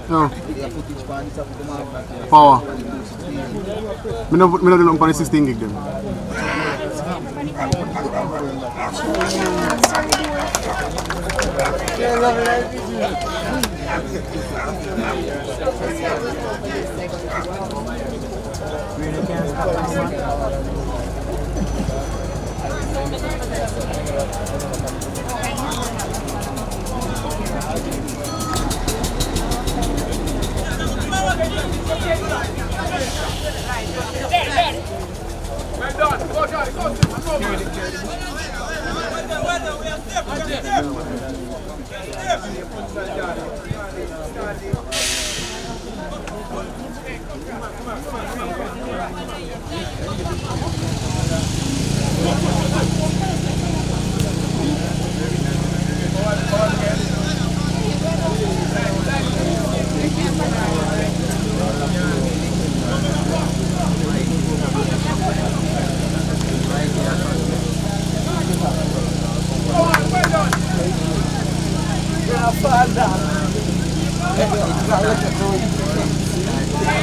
No. Power. Me no do nothing for the 16 gig then. Well done. Go, Johnny. Go.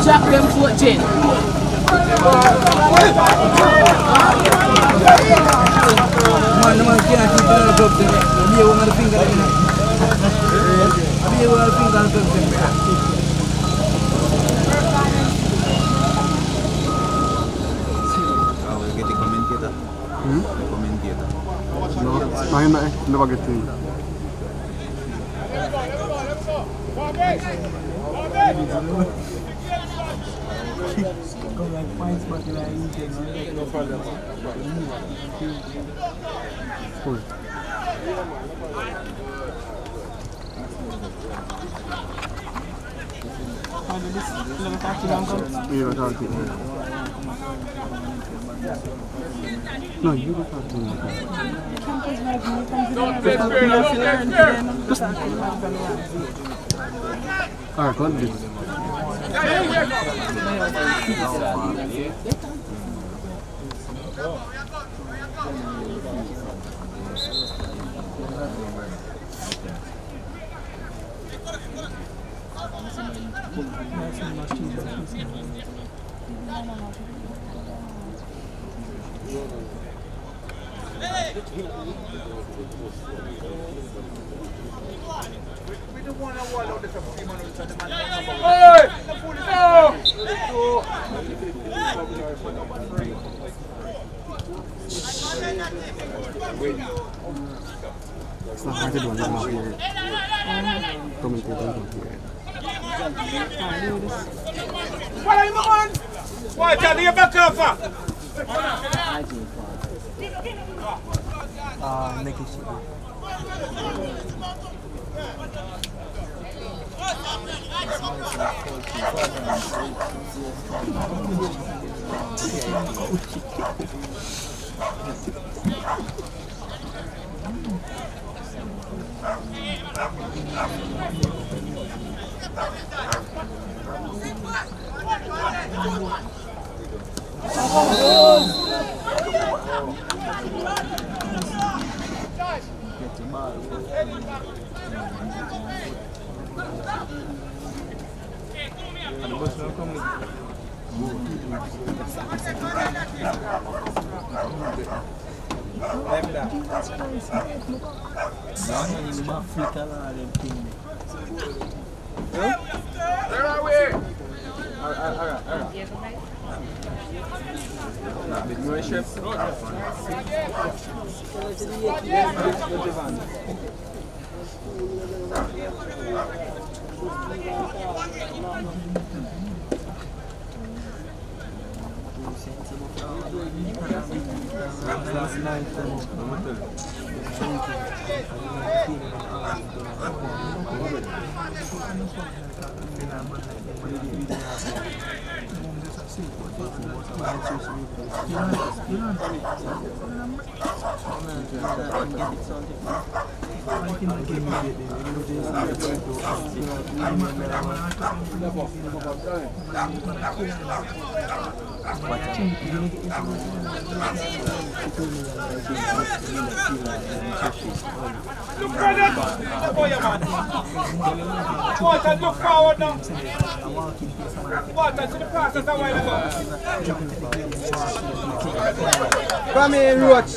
Chop them 14. Man, can't keep the job. You want to finger. Get the commentator. The commentator. No, yun na eh. Never get in. Cool. Yeah, talk to you. No, you don't talk to me. Alright, go on, please. It's not hard to do, I'm not here. Commentator, I'm not here. What are you doing? What are you back up for? Make it shit. Where are we? Last night, Look for that! Oh, yeah, man. Water, look forward now. Water to the process a while ago. come in, Roach.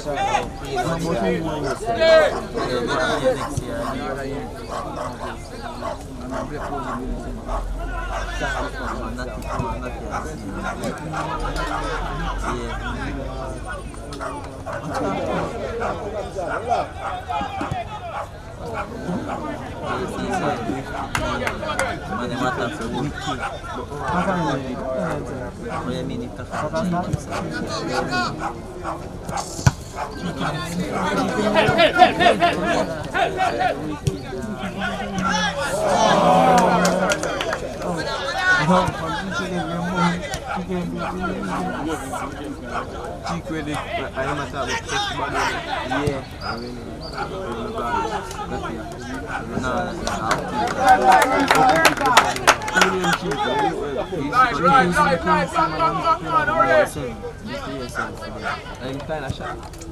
I'm kind of shocked.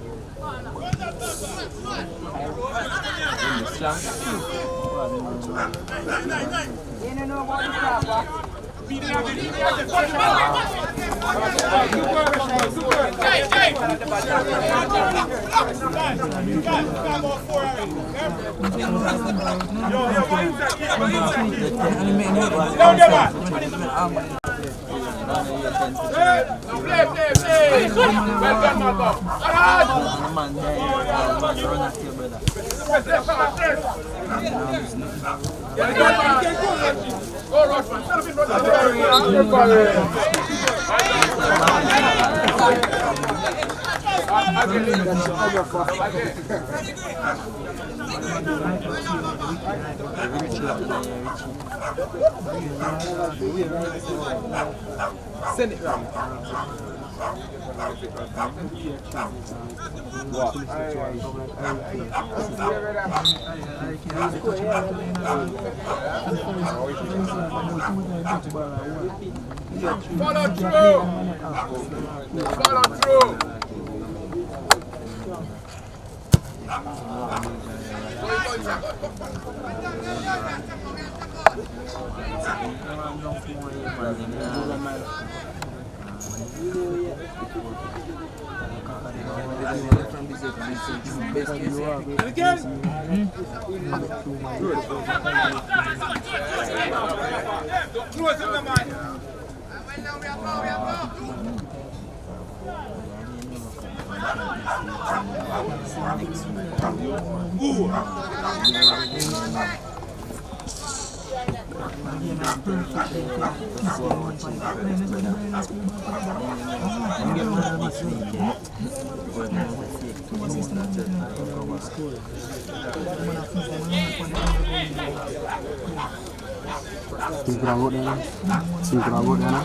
Send it round. Follow through. Follow through. Close in the mind. Singkrawut dia lah. Singkrawut dia lah.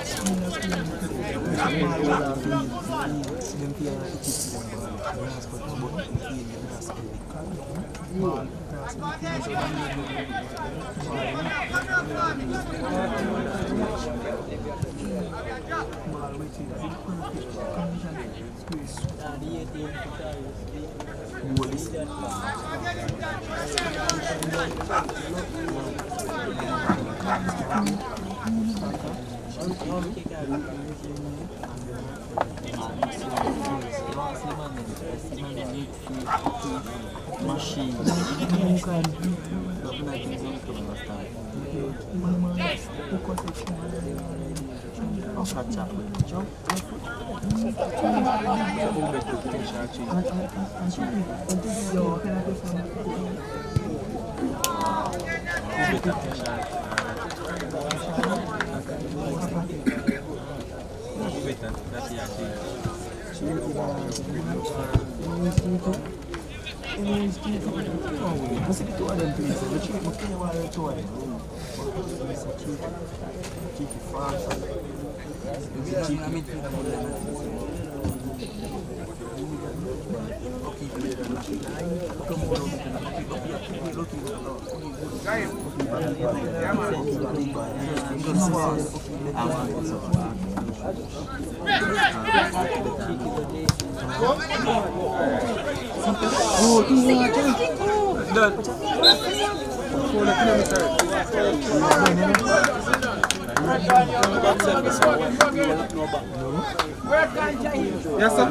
Yes, sir.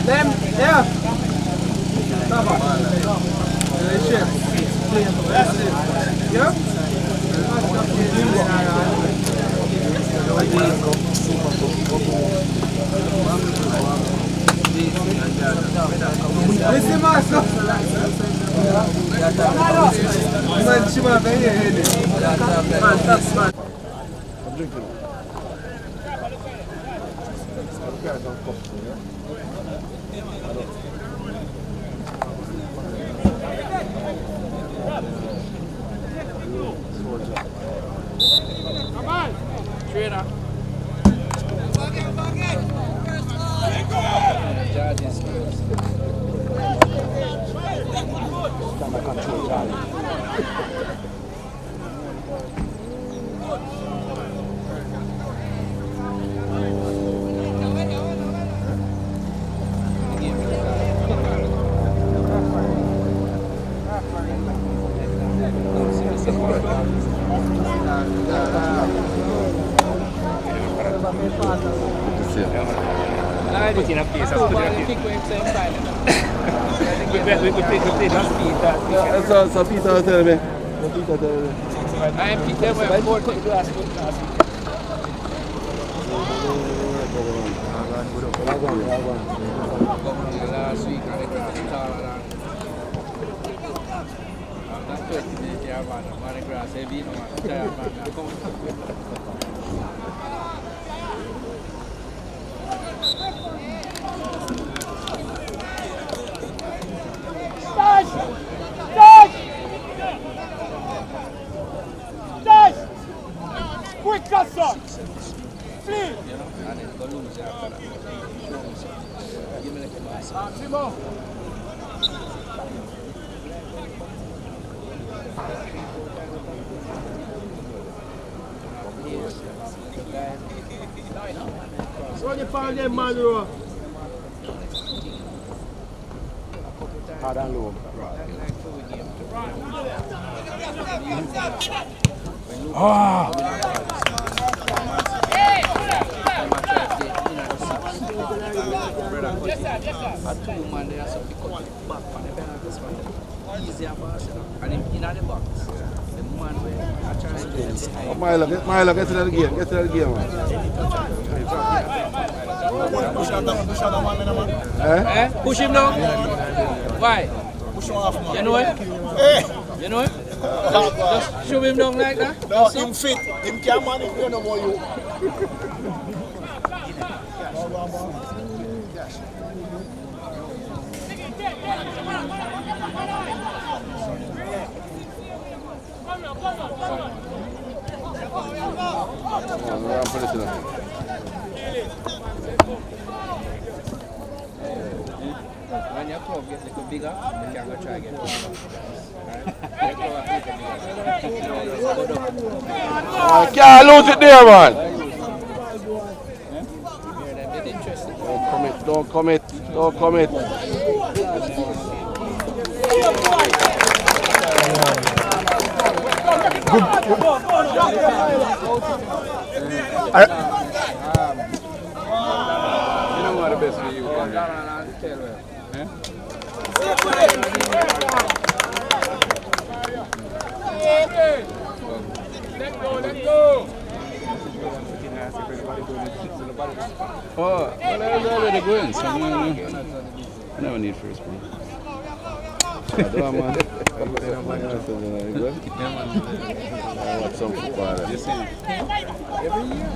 Them, yeah. Yeah. trainer. Put in a piece. We played last speed. So Peter tell me. I am picked them with 4 glass. Last week I got the car Mardi Gras heavy Quick cut, son! Please! Run your fan there, Munro. Hard and low. Milo, get to that game, man. Push him now. Why? Push him off, man. You know it? Hey! You know it? Just shove him down like that. No, him fit. Him can't manage no more you. When your club gets a little bigger, you can go try again. Can't lose it there, man. Don't commit. You know what the best for you can Let go! Oh, well, I was already going, so I never need first one. Man. I watch some football. Every year?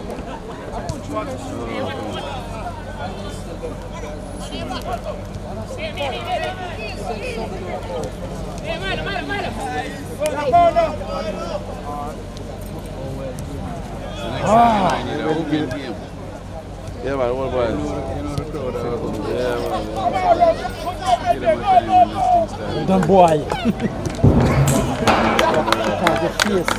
Yeah, man, what about it? You know the crowd are Yeah, man. Don't boy. The face.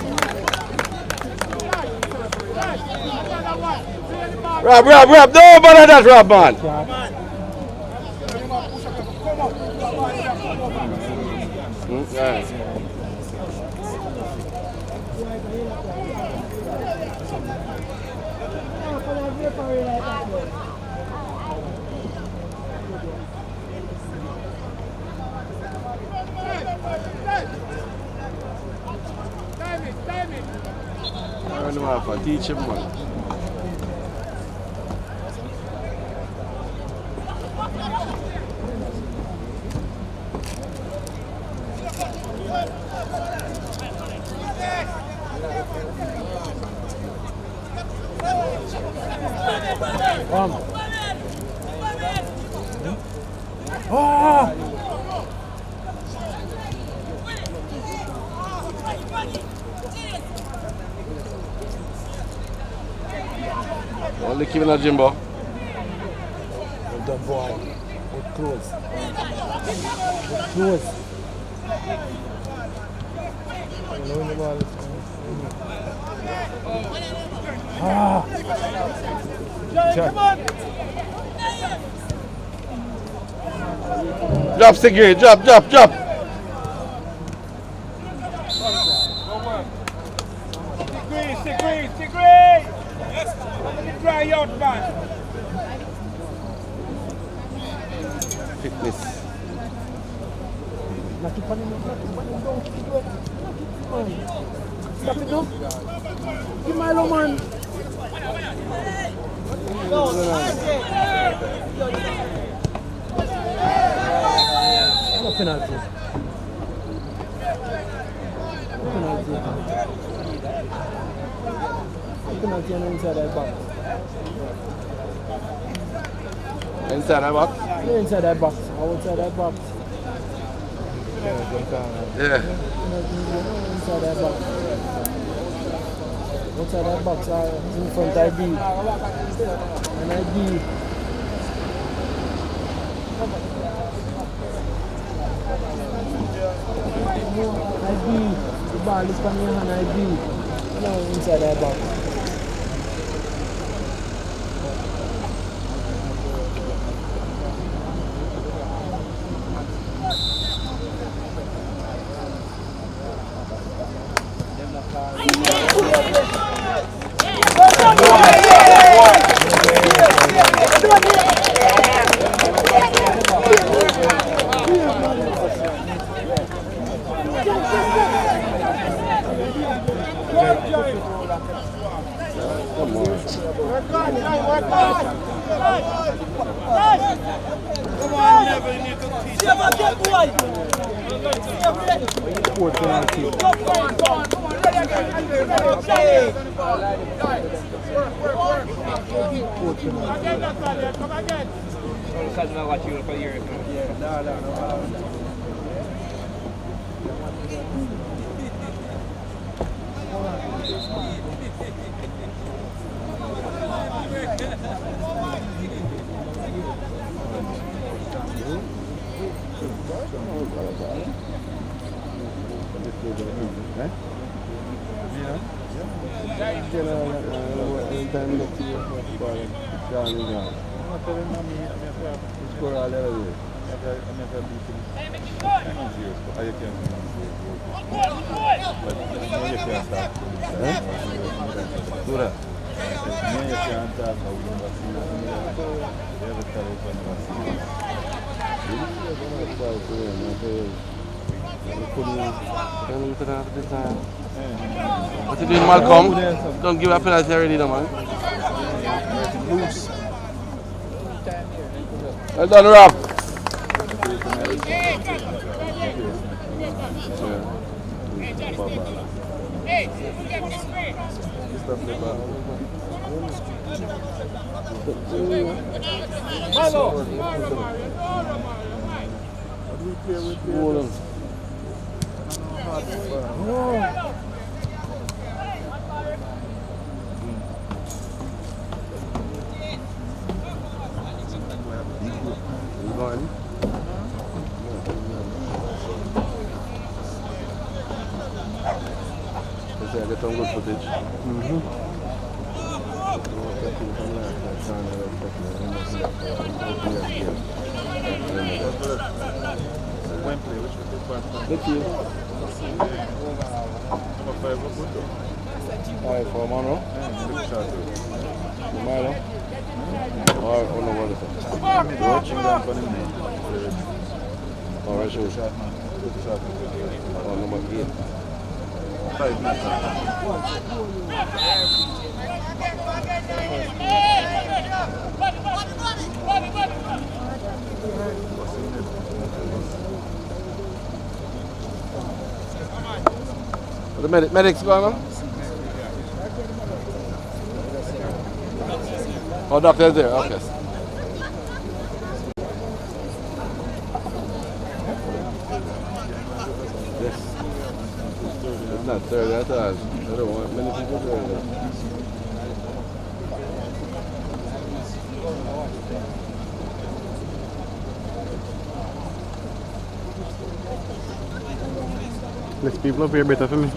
Rob, don't bother that, Rob, man. Yeah. I don't know if I teach him, man. Only keeping a Jimbo. The boy. With close. Close. Drop, Sigrid, drop. Degree. Yes. Let me dry out, man. Fitness. Stop it now. Give my low man. No penalty. Penalty on the inside that box. Inside that box? Yeah, inside that box. Outside that box. Yeah. Inside that box. Outside that box in front ID. And ID. ID. The ball is coming on ID. No, inside that box. What you doing, Malcolm? Don't give a penalty already, no, man. Well done, Rob. I get some good footage. Five for Munro. Milo. Or no what is it? Or Rachel. Or number 8. 5 minutes. The medics going on? Oh, doctor's there, okay. Yes. It's not 30, I thought I don't want many people there. Less people up here better for me.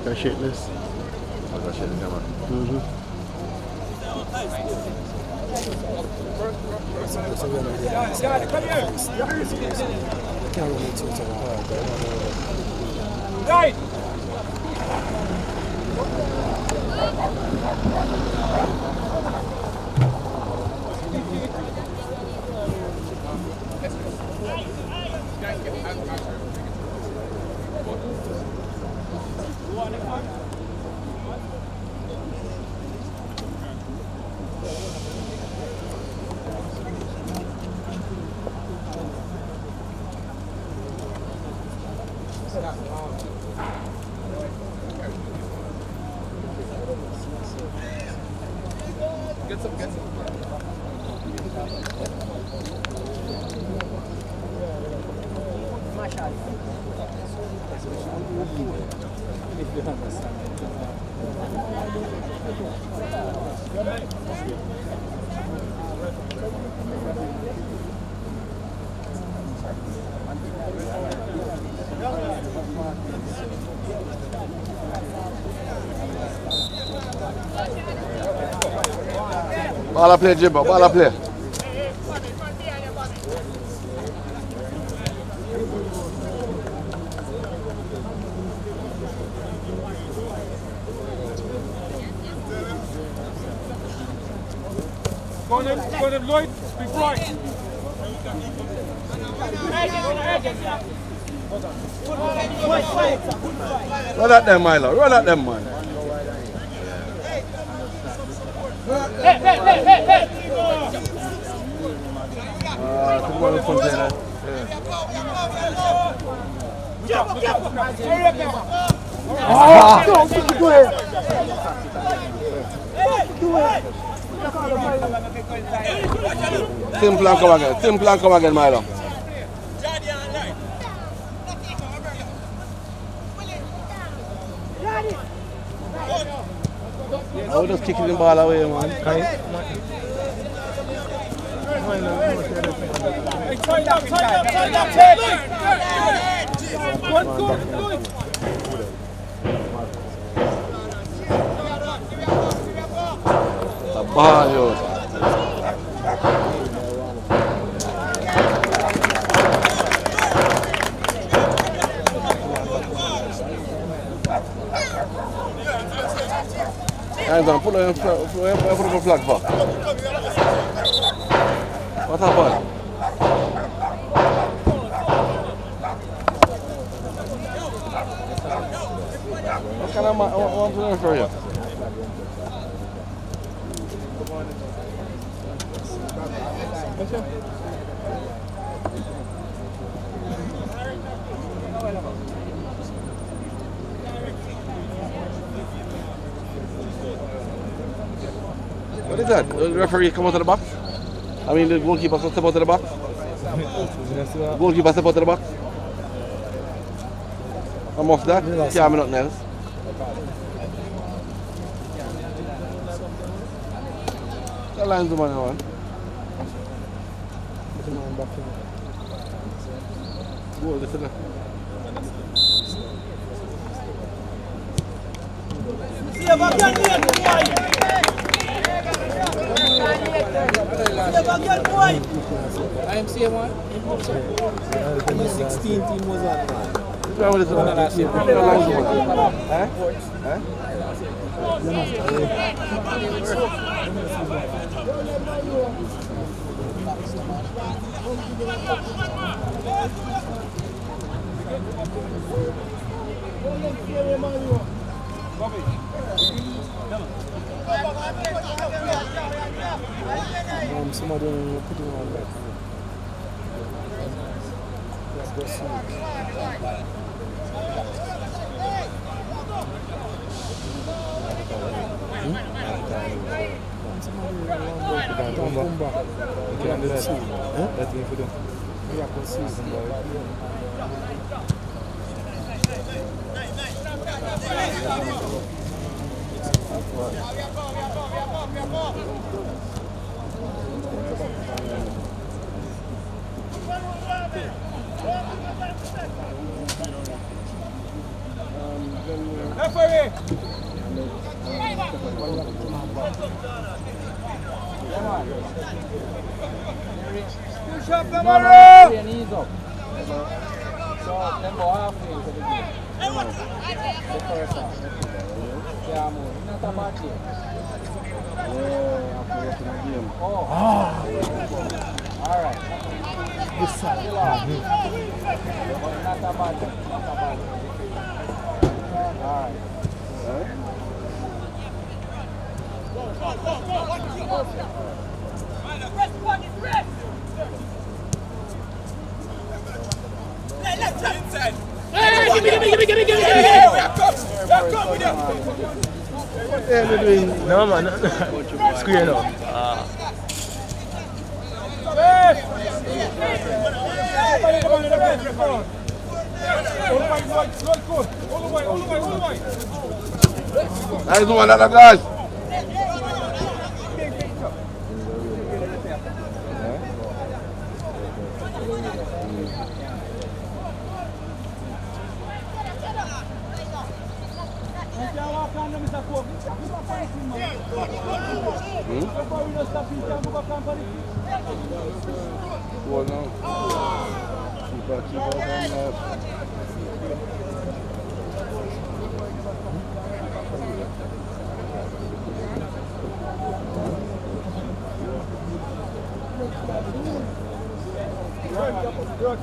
Got shit less. Got shit in man. Right. Ball a play, Jimbo. Ball a play. Go on them, Lloyd. Big right. Run at them, Milo. Run at them, man. Tomorrow container. Simple and come again. Simple and come again, Milo. I was just kicking the ball away, man. Turn up. The ball, yo. Hands on, put a flag for. What happened? What kind of man want to for you? What is that? The referee come out of the box? I mean, the goalkeeper step out of the box? Goalkeeper step out of the box? I'm off that. Yeah, I'm nothing else. The line's the money one. Goal, this is it. IMCA one? The 16 team was on. Somebody put it on back. Let's go see. Referee! Push up the Munro! Ease up. So, them go halfway into the game. The first half. Yeah, more. Not a bad game. Yeah, after watching the game. Oh. Alright. Still off. But not a bad game. Not a bad game. Alright. No man, square now. Nice one, that guys. Well, no. Keep out on that. Good.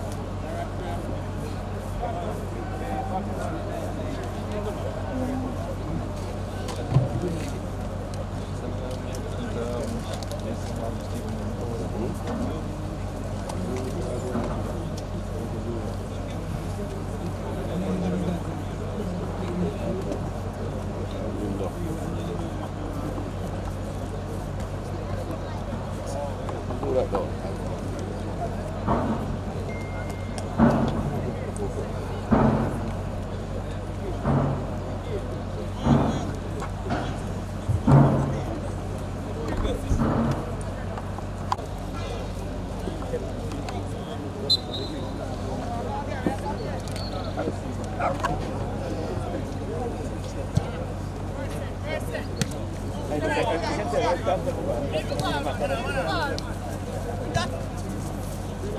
Do that though.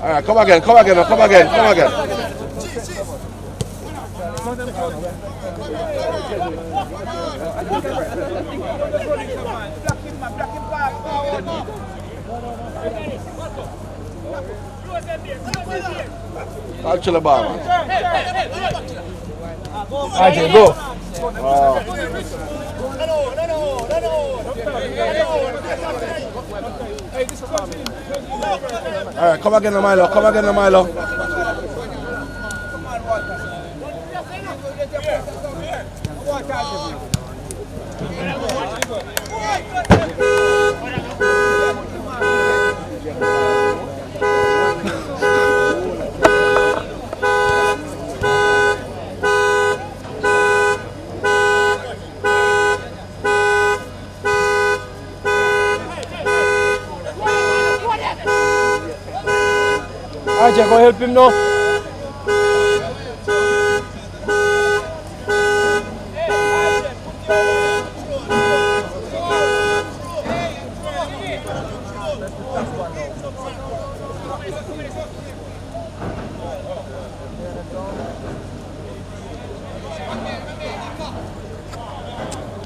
All right, come again. Touch the ball. RJ, go. All right, come again, Milo. RJ, go help him now.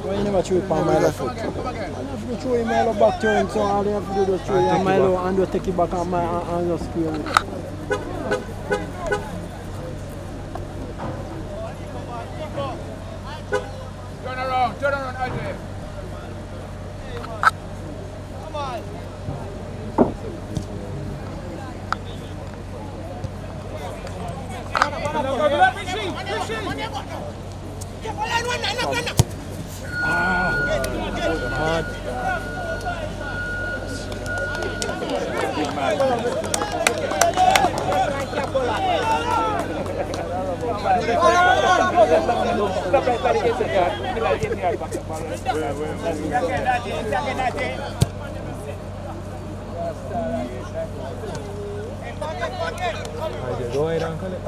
Why you never throw it on Milo foot? If you throw it Milo back to him, so all you have to do is throw it on Milo and just take it back and just screw it. Turn around, RJ. Come on. Go ahead and collect.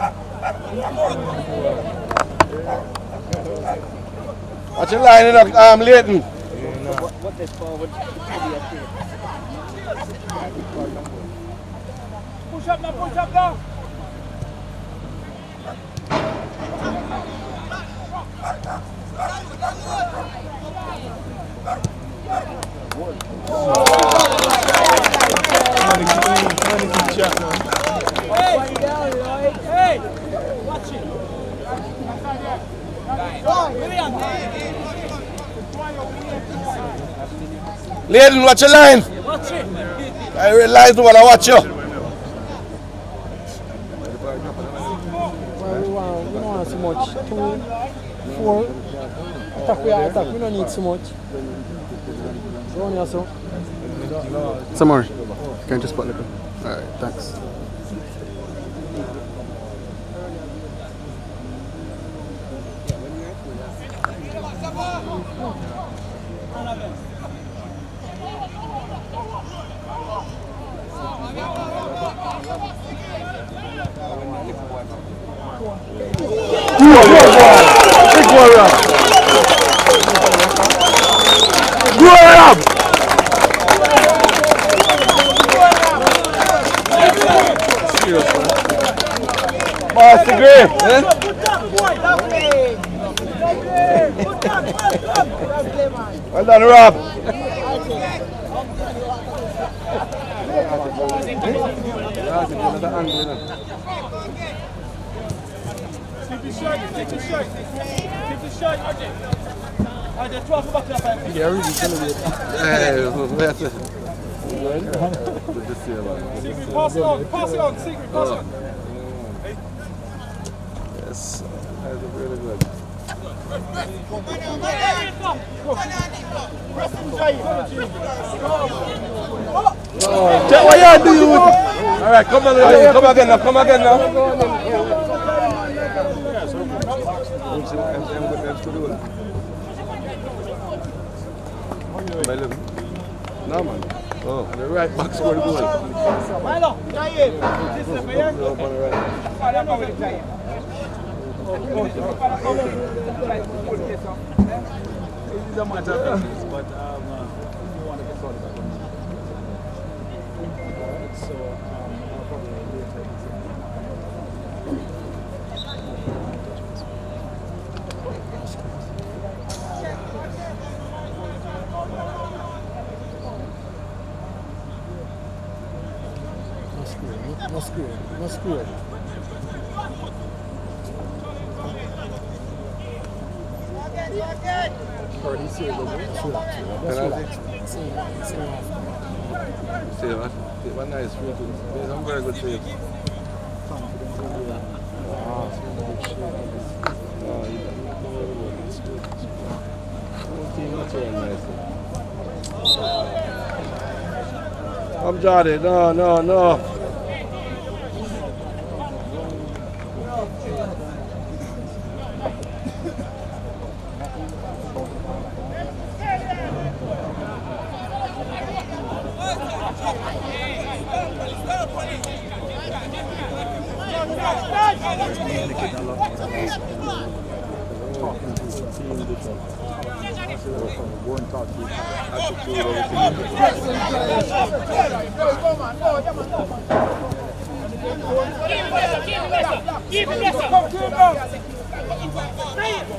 Watch your line in Leighton. What is forward? Push up now, push up now. Hey, watch it. Leighton, watch your line. Watch it. I realize the one I watch you. Well, we don't want so much. 2, 4. Attack, we don't need so much. So only also. Some more. Can't just put liquor. Alright, thanks. Big boy rap. Boy rap. Master Gray. Well done, Rob. Keep it short, keep it short. Keep it short, RJ. RJ, 12 back up. Yeah, really celebrate. Secret, pass it on, secret, pass it on. Yes, that's really good. Check what you do. All right, come again now. No, man. Oh, the right back scored the goal. Milo, Jaye. This is the player. No square. See what? One nice free kick. Some very good saves. Come Jordan, no.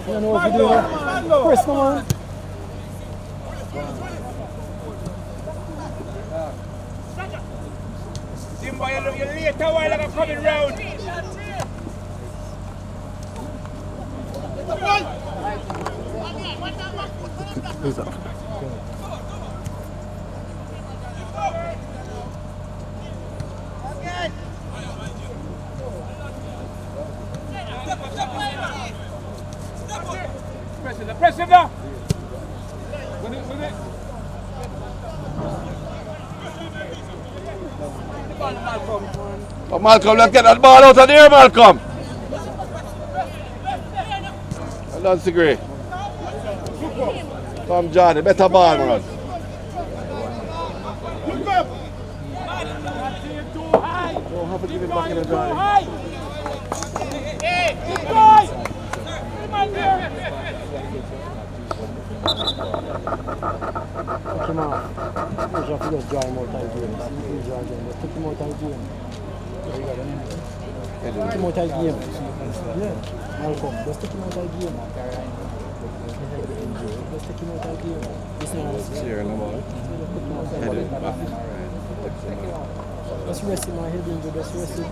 You know what we do? Press no man. Simba, you're late a while like I'm coming round. Who's up? Press him now. Oh, Malcolm, let's get that ball out of there, Malcolm. Well done, Sigray. Come, Johnny, better ball, man. have to give it back in the drive. Take him off. You have to just dry him out of the game. Take him out of the game. Take him out of the game. Yeah. Malcolm, just take him out of the game. Just take him out of the game. Listen to us. Here in the ball. Head it back. Just rest him, I head into just rest him.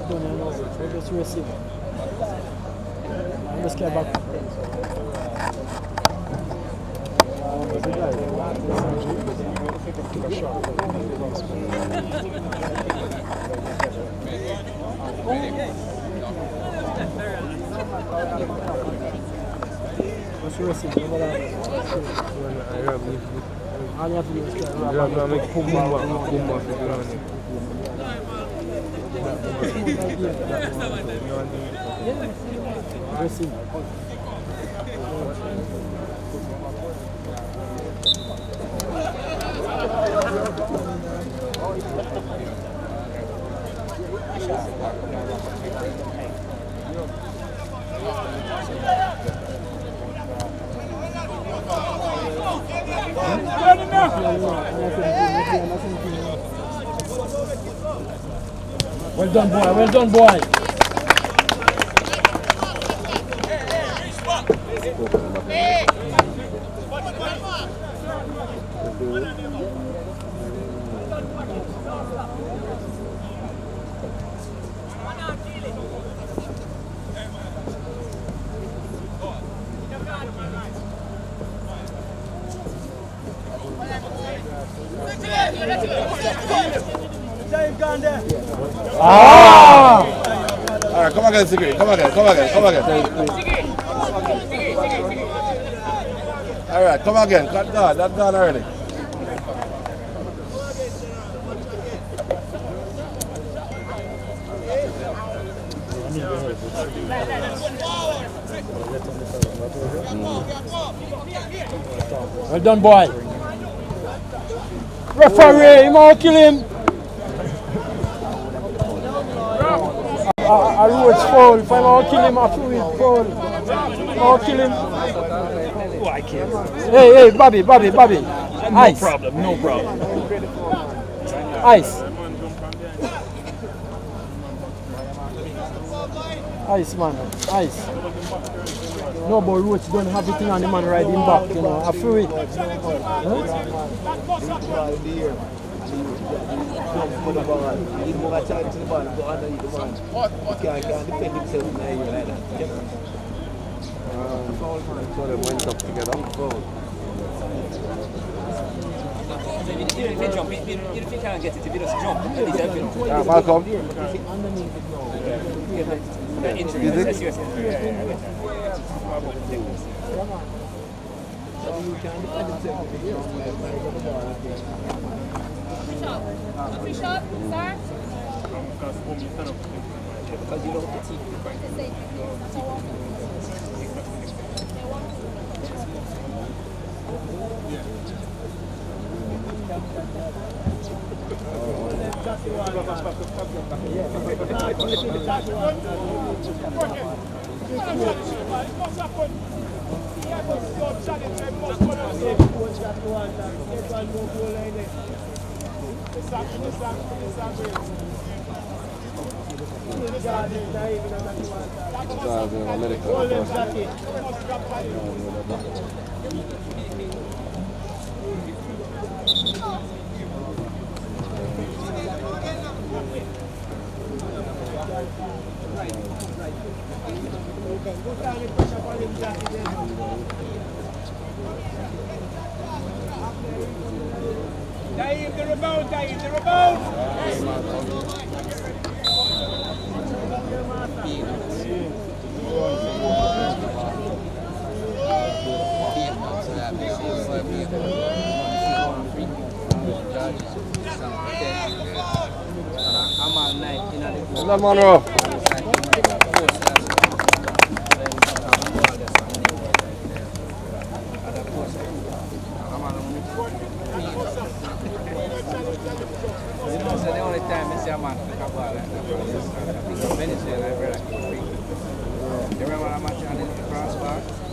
Don't know, just rest him. Just get back. Just rest him. All you have to do is get right back. Rest him. Well done, boy. Well done, boy. Alright, come again, Sigrid. Come again. Alright, come again. Cut down. That's done already. Well done, boy. Referee, you want to kill him. I rule it's foul. If I want to kill him, I feel it's foul. I want to kill him. Oh, I can't. Hey, Bobby. Ice. No problem. Ice. Ice, man. Ice. No, but Roach don't have the thing on the man riding back, you know. I feel it. So they went up together. Even if you jump, even if you can't get it, if you just jump, at least help you. Yeah, Malcolm. Injury, that's serious. Free shot, sir. Because you don't fatigue. Dave, the rebound, Dave, the rebound! I'm all night in the Well done, Munro.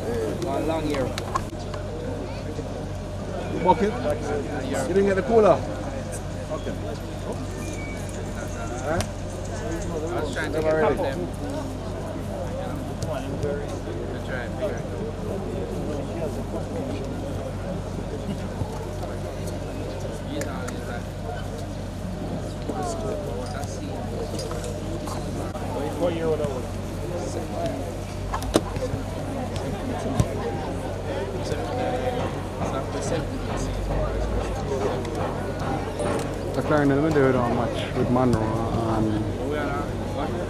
One long year. Bucket? You didn't get the cooler? Okay. I was trying to get rid of them. What year would I work? The clarinet we do it on much with Munro and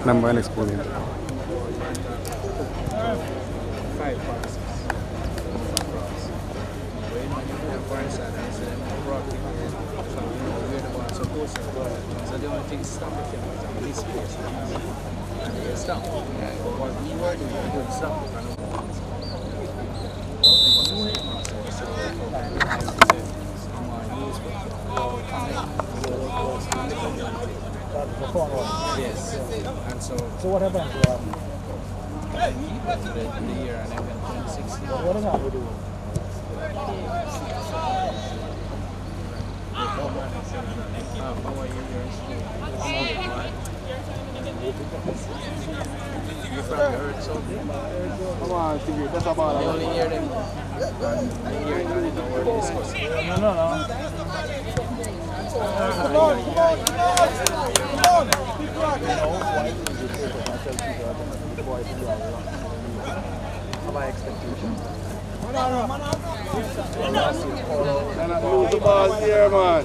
number and exponent. 5 parts. So the only thing stop the film was on this place. And they stop. But what we were doing, we would stop. Yes. And so what happened to the year and I went 2016. what does that do? You probably heard something. Come on, TV, that's about You only hear them. And the year and the word discussing. No. My expectations. lose the ball here, man.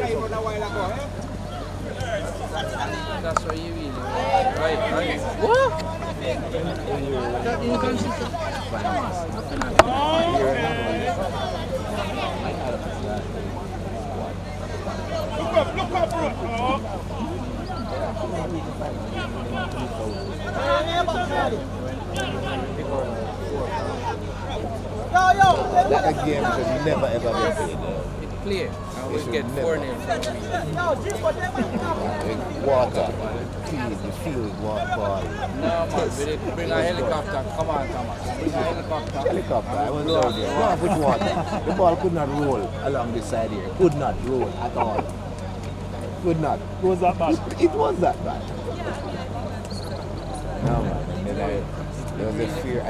That's what you really right. What? That inconsistent. Look up, bro. Like a game should never ever be played. It's clear. And we get 4-0 Water, please, the field, water ball. No, man, we did bring a helicopter. Come on, Thomas. Bring a helicopter. Helicopter, I was down there. Go with water. The ball could not roll along this side here. Could not roll at all. Could not. Was that bad? It was that bad. No, man. And there was a fear. I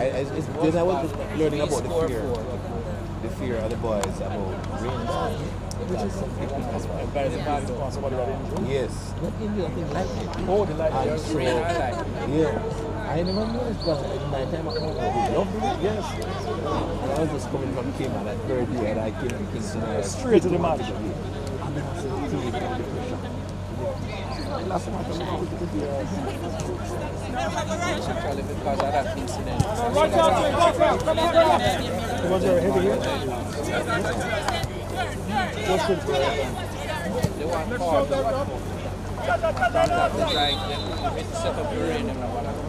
was learning about the fear. The fear of the boys about rain. Yes. Not injury, I think lightning. Oh, the light. And so, yeah. I never noticed, but in my time I come out, we loved it. Yes. And I was just coming from Cayman that third year and I came to Kingston. Straight to the match. And then I said, the team is under pressure. Last match, I'm going to the Especially because of that incident. Was there a heavy hit? They want power. They want like they set up the rain and whatever.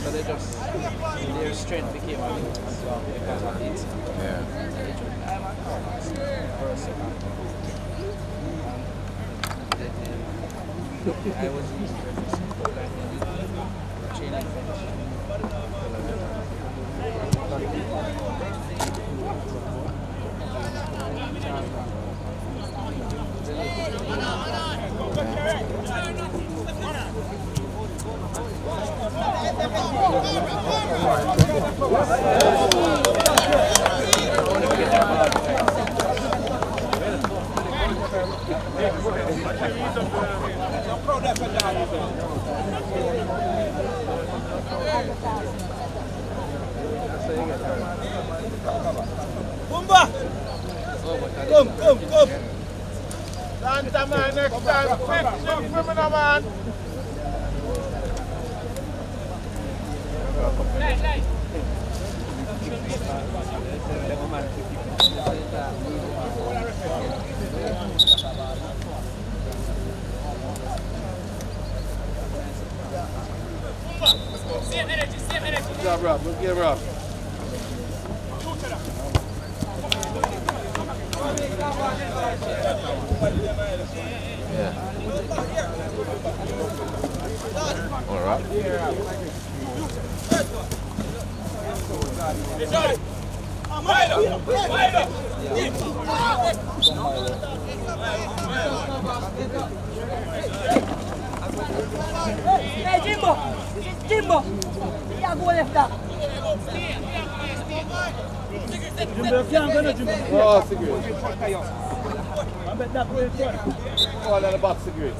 So they just their strength became a weakness because of the incident. Yeah. I was using chain and finish. Bumba! Come. Santa man, next time, fix him, criminal man. Good job, Rob. Good game, Rob. Yeah. All right. Hey, Jimbo! Jimbo! Yeah, go left that. Jimbo, you can't go now, Jimbo. Oh, cigarette. I bet that way front. Oh, another box cigarette.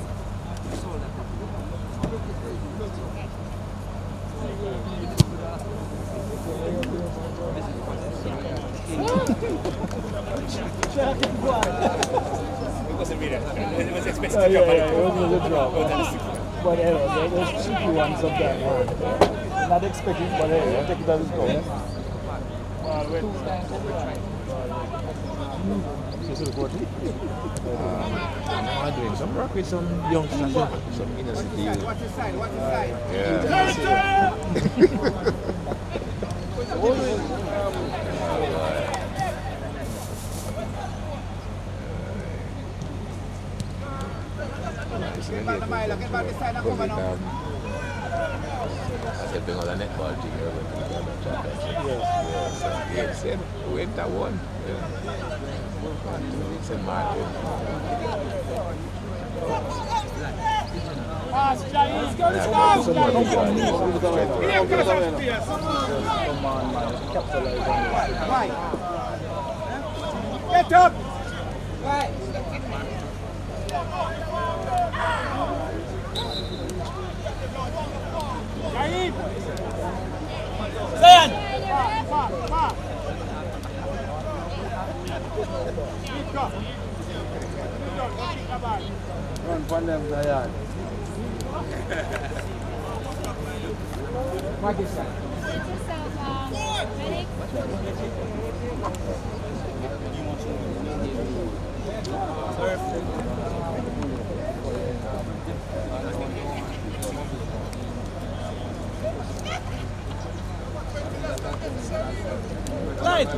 It wasn't me that. It was expected to drop. Yeah, it was a drop. But anyway, those cheeky ones sometimes. Not expecting, but hey, I take it as it goes. I'm doing some work with some youngsters, some innocent youth. What's his side? What's his side? Get back the mile, get back the side and cover now. I said, bring out a netball team here when we got the championship. Yes, said, we went that one. St. Martin. Pass, Giants, go, let's go! Here, go, Spears. Come on, man. Capitalize on it. Get up! Right. Zayan! Run for them, Zayan. Right!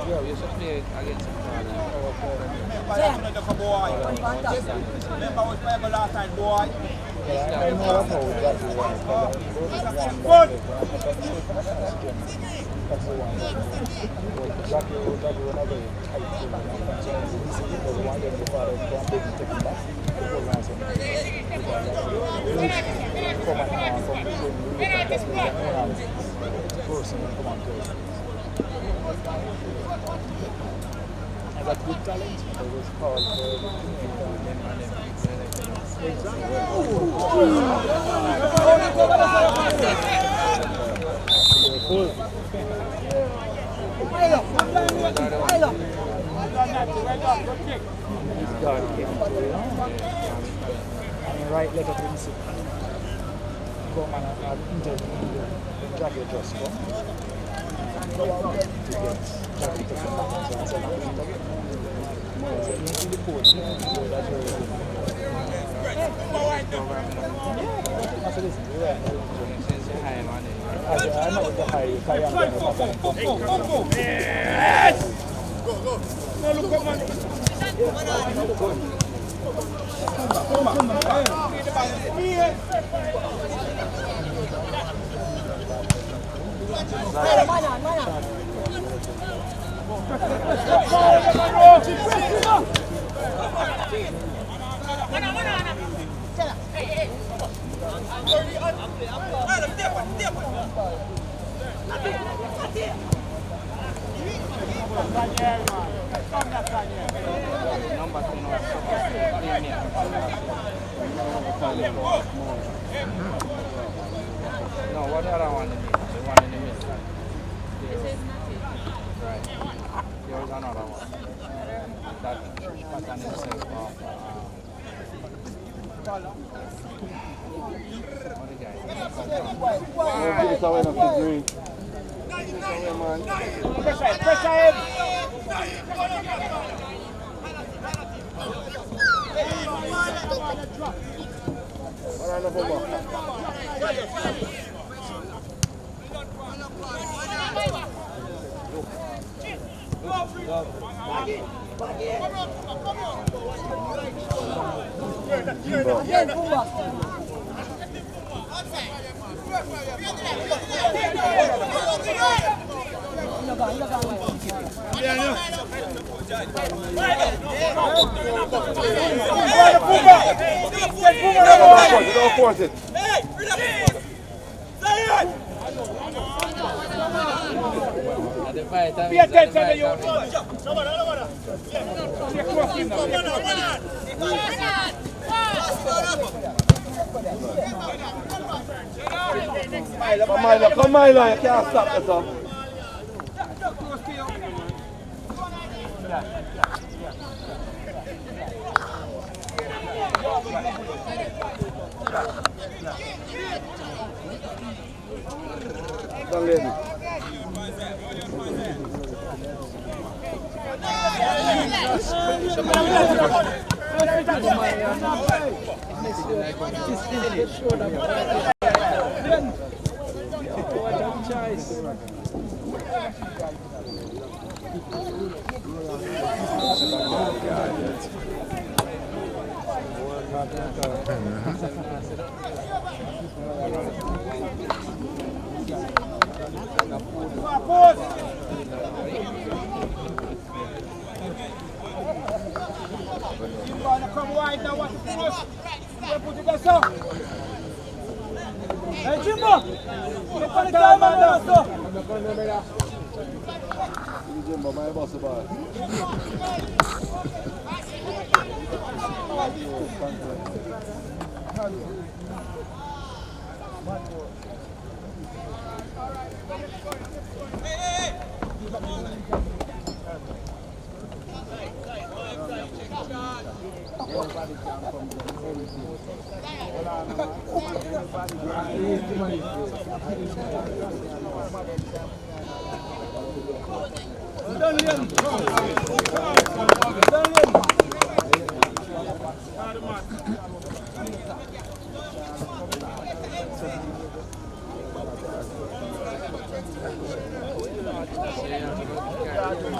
Yeah, you should play against him. Remember that's when you boy. Remember what played last time, boy. I know what how that you want. Good. That's the one. Jackie was another tight team. He was one of the father from big to take him back. Come on, from the person, come on, close. I got good talent. I was called right leg up inside. Come and intervene. Jackie just come. Go out to get Jackie to come back and say, in the coach, that's where I said, listen, you're right. I'm not the high. Yes! Go. No, look up, man. No, what other one in the middle? The one in the middle. Right. There was another one. That pattern himself off. What the guy? It's away enough to green. Pressure him! Don't force it. Pay attention to you. Come Milo, you can't stop that up. Don't let me. Come wide now, watch the post. Put it there, sir. Hey, Jimbo! Get on the camera now, sir. Jimbo, my boss about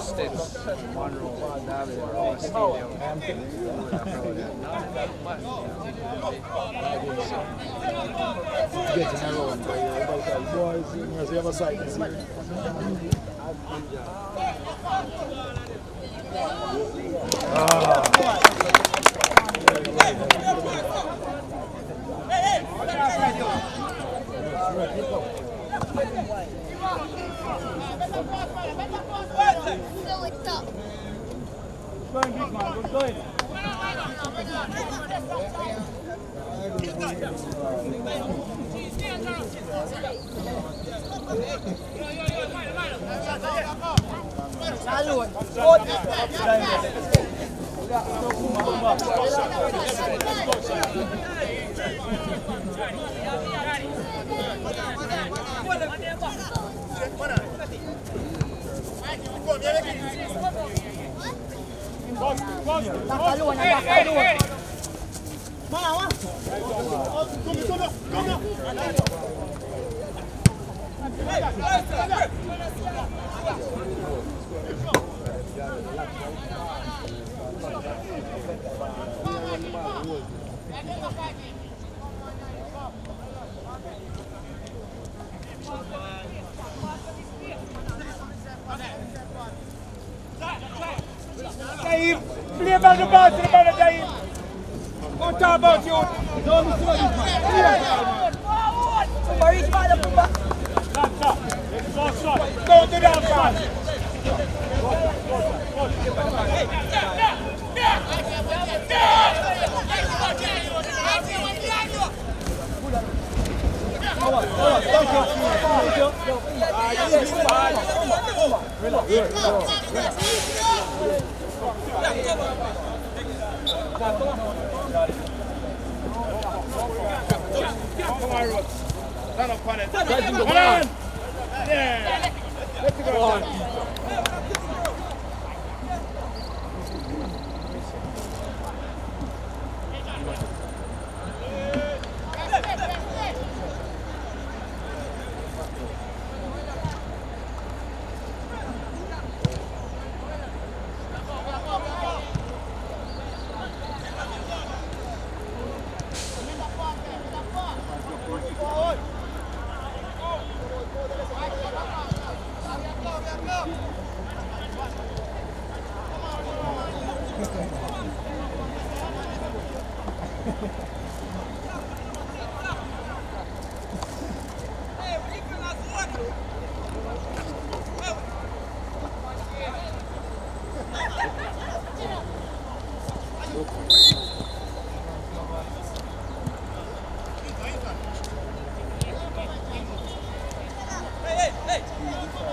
Steps, Munro, David, Stadium. Getting around by your boys, as the other side is here. Going big man, good going. Play back the ball to the man of Dave. Don't talk about you. Don't miss Go to the outside. Stand up on it. Come on. Yeah. Let's go on.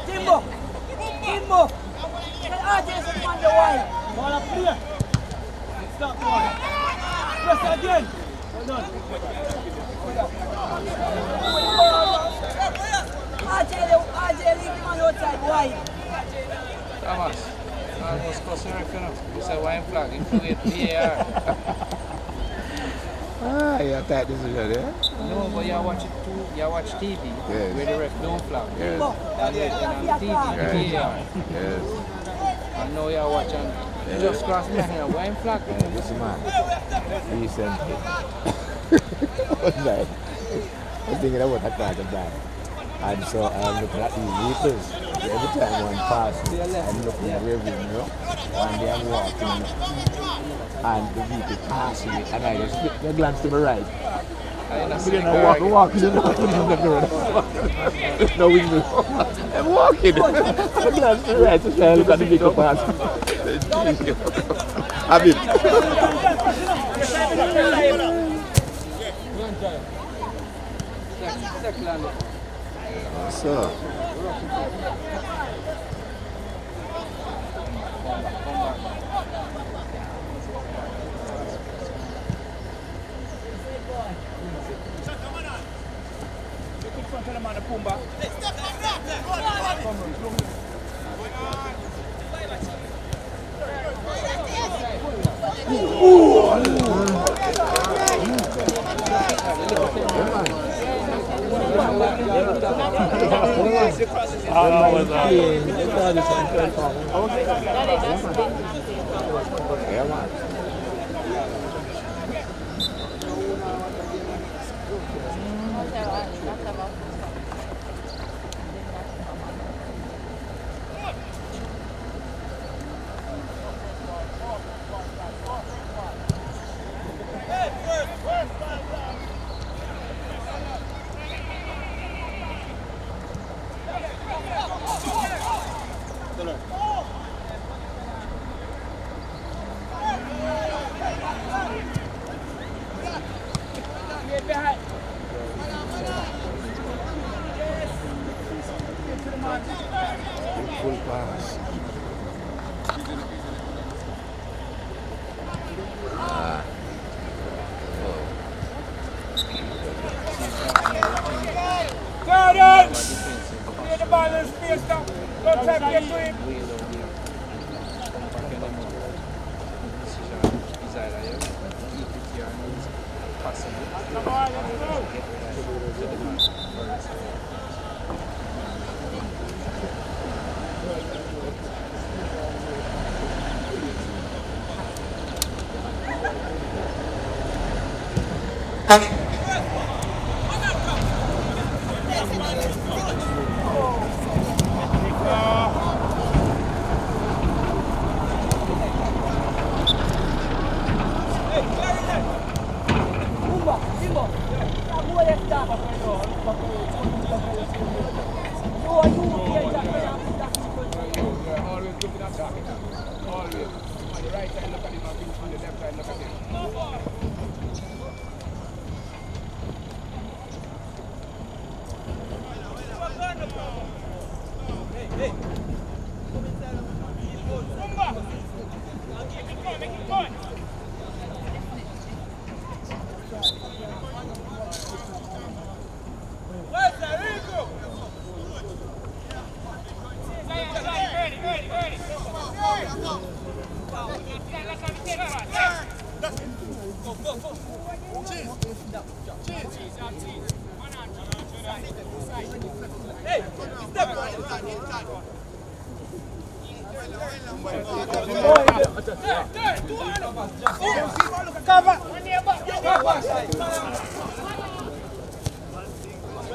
Timbo! Timbo! RJ is on the wide. Ball up clear. Stop one. Press again. Well done. RJ leave him on the outside wide. Thomas, almost crossing right now. It's a wine flag. Include VAR. Ah, you attack this is yeah? No, but you watch it too. You watch TV. Yes. Where the ref don't flag. Yes. And then on TV, VAR. Yes. And now you watching. You just cross me here. Wine flag. This man. Recently. What's that? I was thinking about that part of that. And so I'm looking at these vehicles. Every time one passes, I'm looking at every mirror. One day I'm walking and the vehicle passing me and I just glance to my right. I'm walking in the road. No window. I'm walking. I glance to the right to try and look at the vehicle passing. Have it. So. Full pass. Jordan! Get the ball in space now. Don't try to get to him.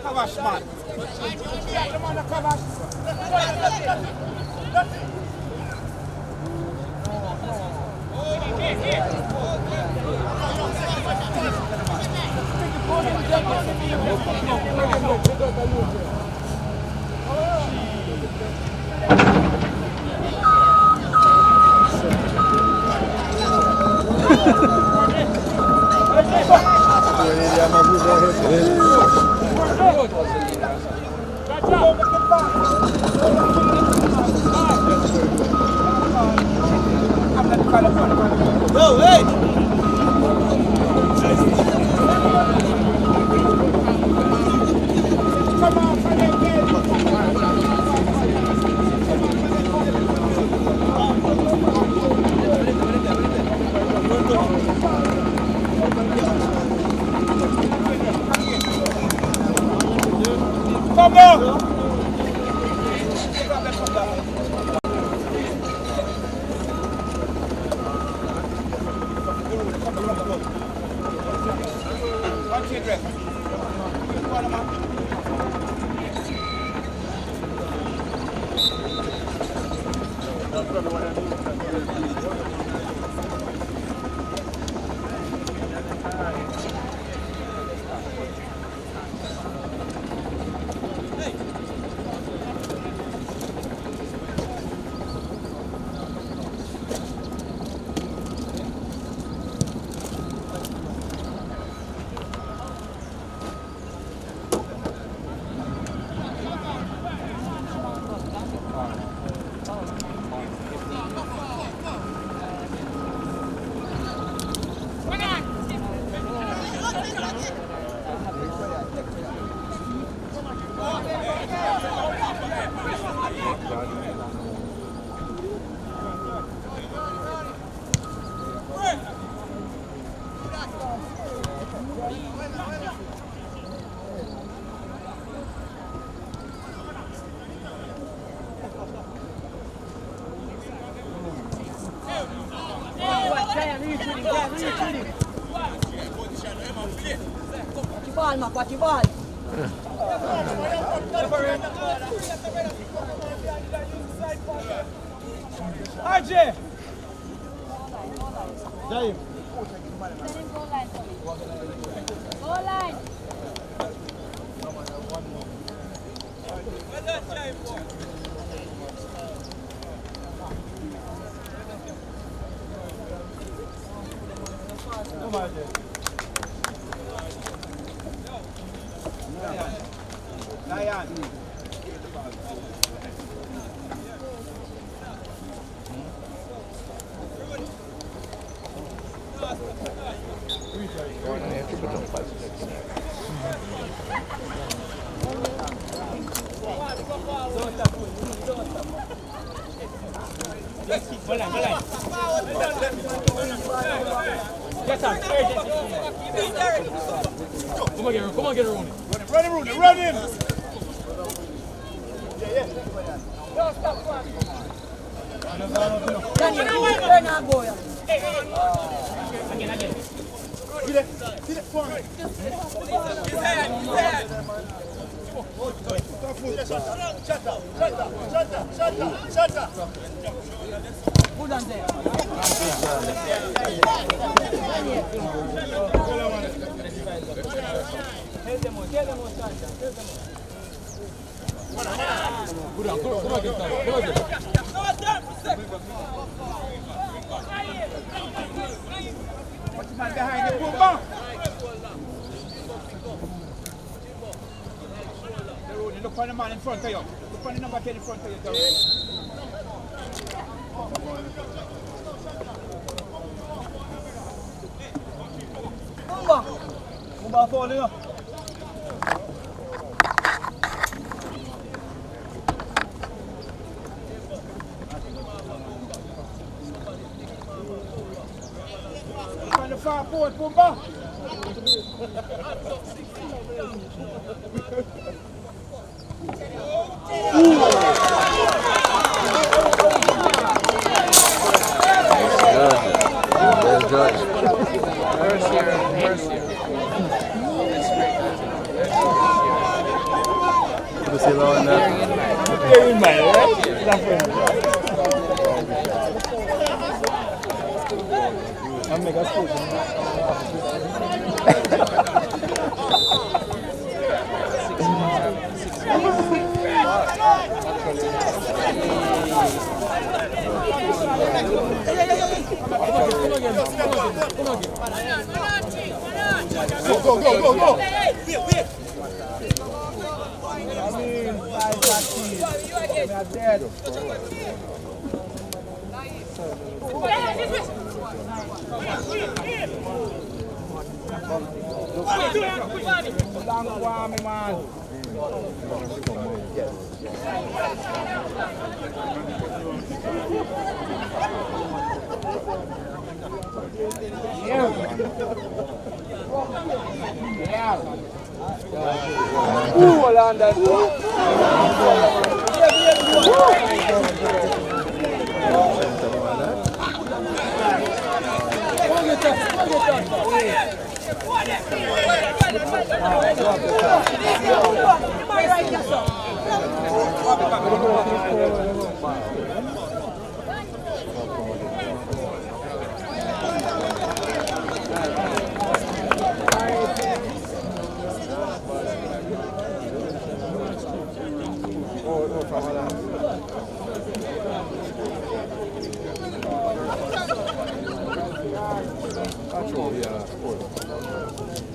Kavash, man. Come on, Kavash. Go, hey! Come on! Watch your ball. RJ! Jaime. Go line. Come on, RJ. Lion. Come on, get her on. Run him! Daniel, turn that boy. Again. Shut up. Put on there. Tell them what, Santa. Tell them what. Good on, come again, Santa. Come again. What's the man behind you? Pull back. Look for the man in front of you. Look for the number 10 in front of you. Mumba falling up. On the far forward, Pumba. Well judged. First year. You see low in that. in mind, right? I'll make a spoon. Come again. Go. I mean, guys, they're dead.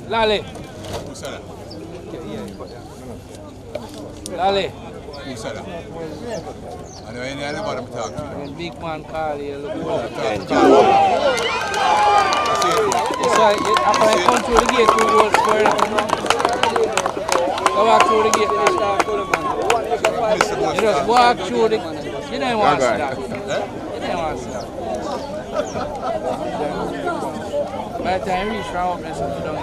Lale. Lale. Who said that? I know any other bottom talk. When big man call you, look what after I come through the gate, 2 goals square up. Go walk through the gate. You just walk through the... You don't want to see that. You don't want to see that. By the time you reach round, you sit down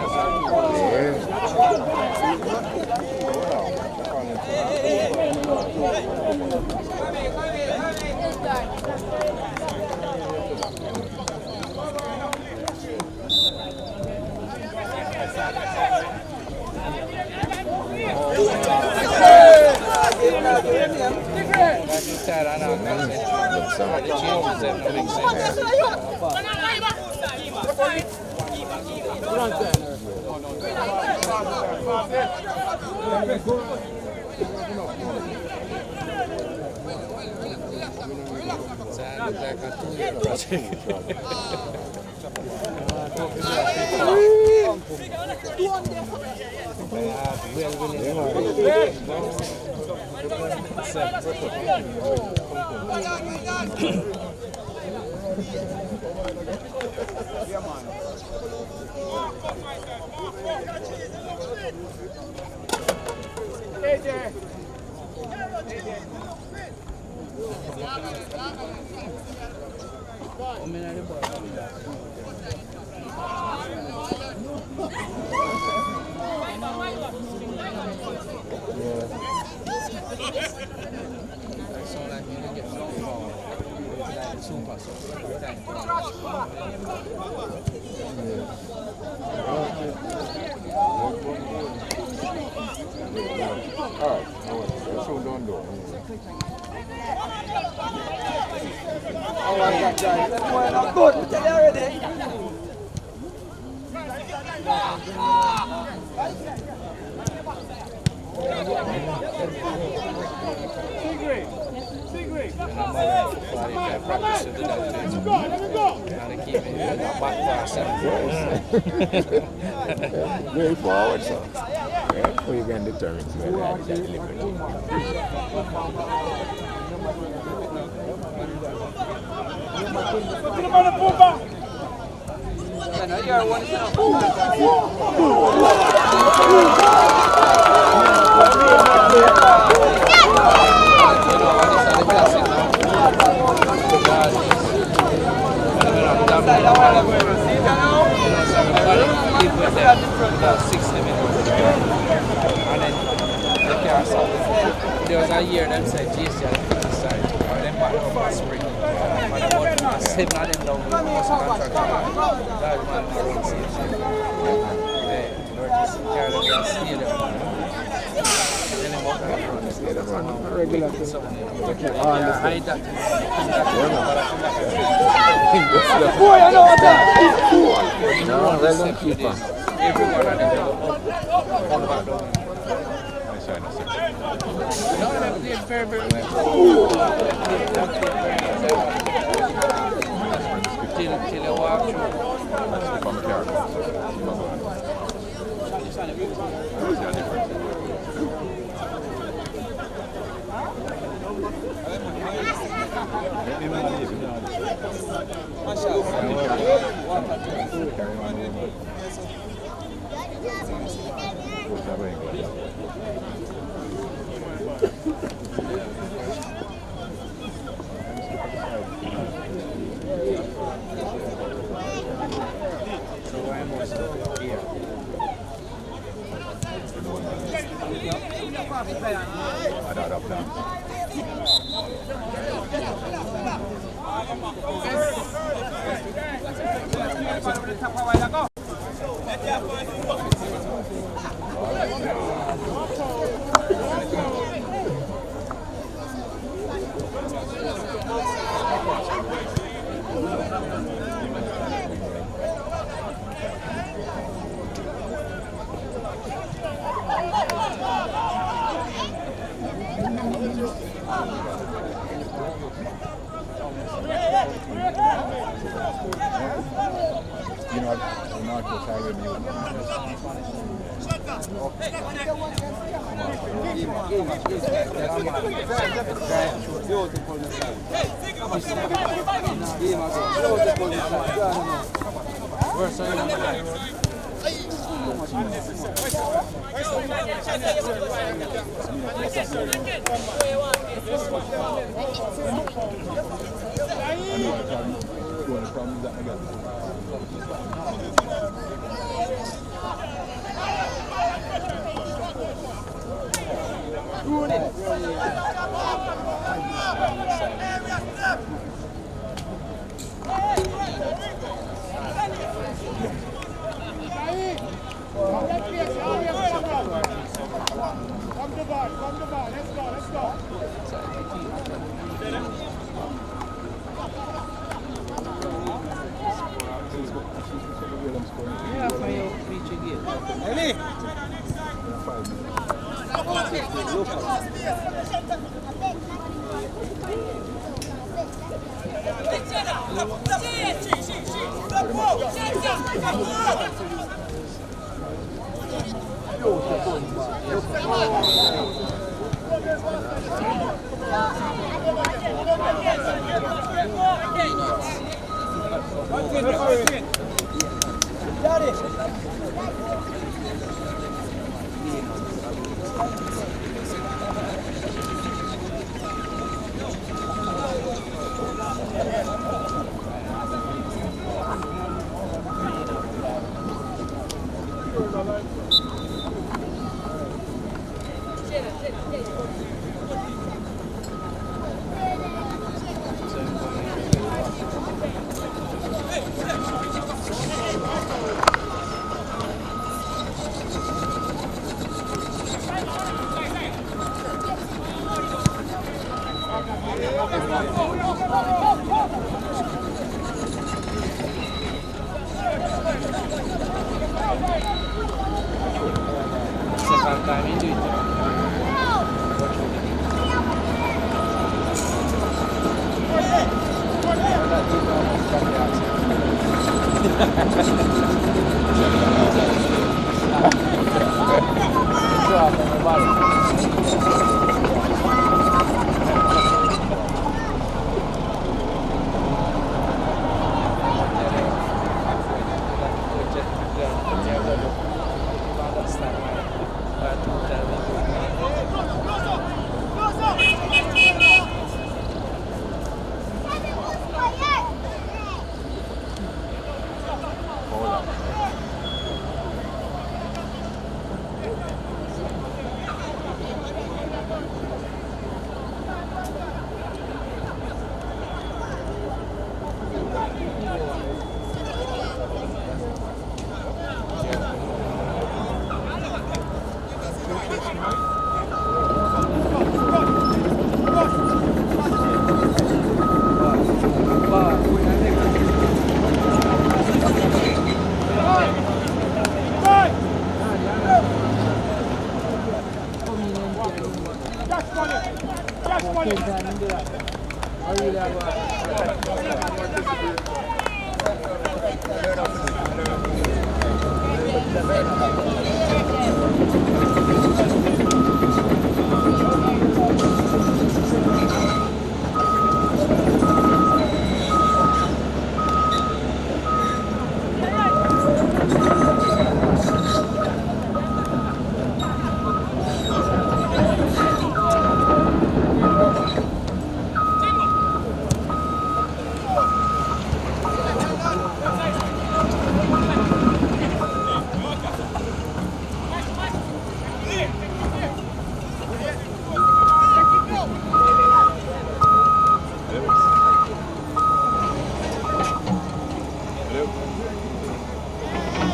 Way forward, so. Yeah, you can determine whether that's the limit. There was a year them said GST had to decide or them back up for spring. But about 7 of them down with most contract. That man around CST. They noticed carried them and steal them. Then them out of run. Regular thing. Hide that. Boy, I know what that is. No, well done, keeper. Everyone of them come back down. No, they played very, very well. till you walk through. From Carol. You know, I'm not just having you.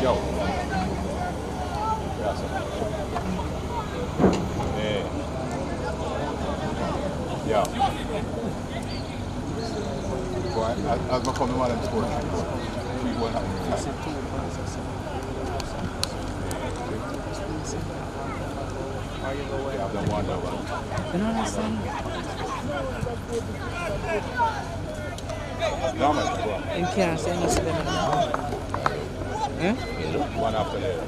Yo. Gracias. Ja. Als we komen maar in het sport. Ja, dan wordt dat wel. Jammer. In can't say nothing. Eh? One after the other.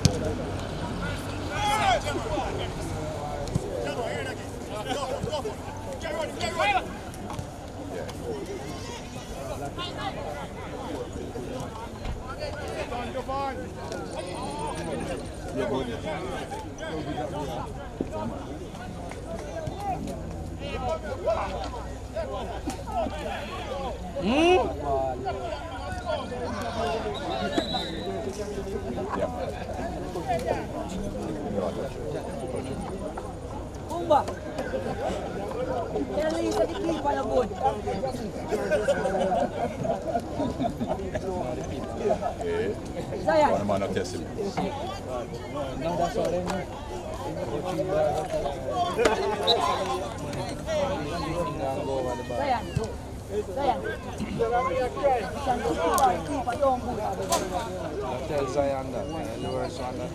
Pumba! Kaya isa di kipa na good. Saya. Bara man har testat. Saya. Saya. Kipa dong good. Tell Zion that, man. I never saw that.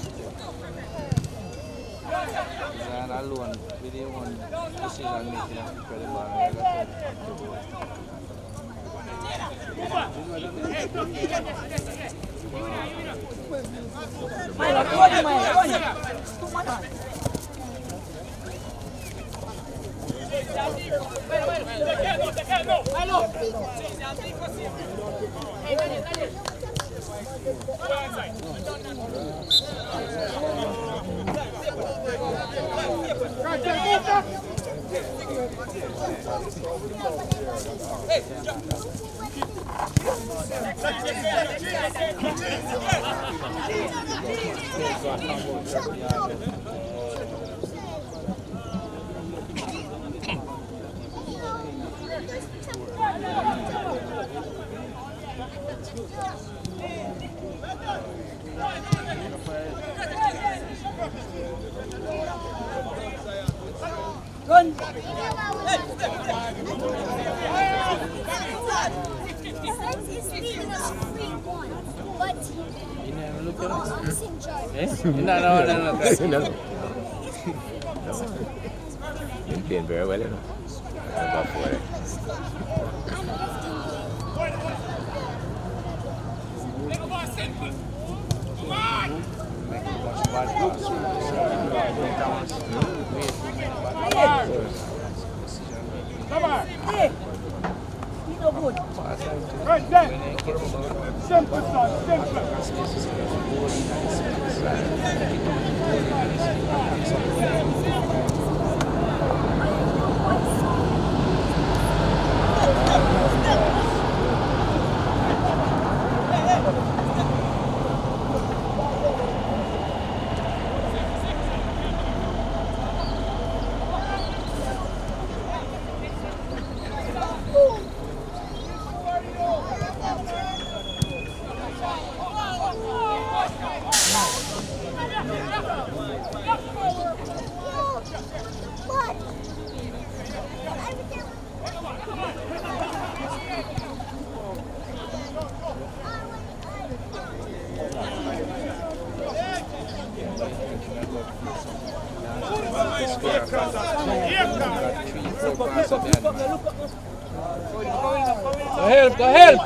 Zion alone, with the one decision making of the ball. Maila, tuan Maila, tuan. Tumana. Run. No. You're playing very well, you know. About for it. Come on. Hey. He's no good. Right there. Simple, son. Simple. Go help!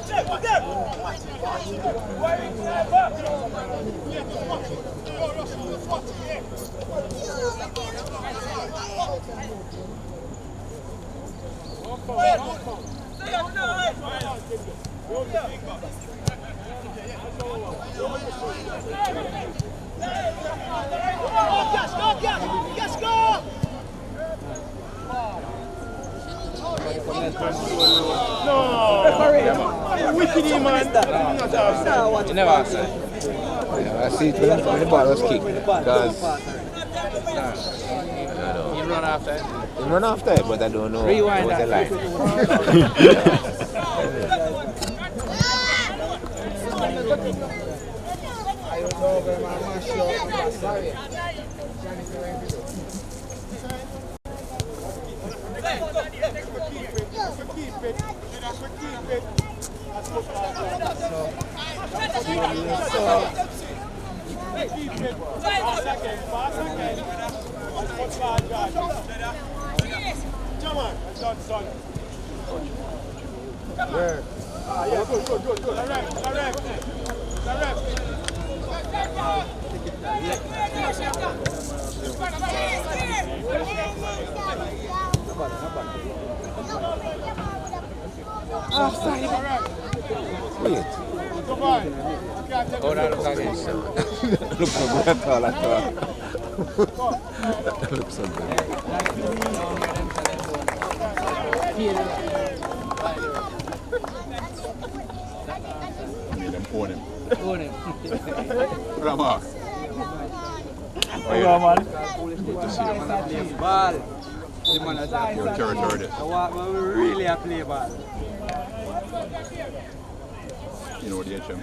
You never asked that. I see it when the ball was kicked. Because You run after it. he run after it, but I don't know. Rewind what that. Oh, that looks against him. Looks so good at all, at all. Looks so good. Own him. Own him. Rama. Hello, man. Good to see you, man. Play ball. The man is Your territory there. I want man really a play ball. You know the HM.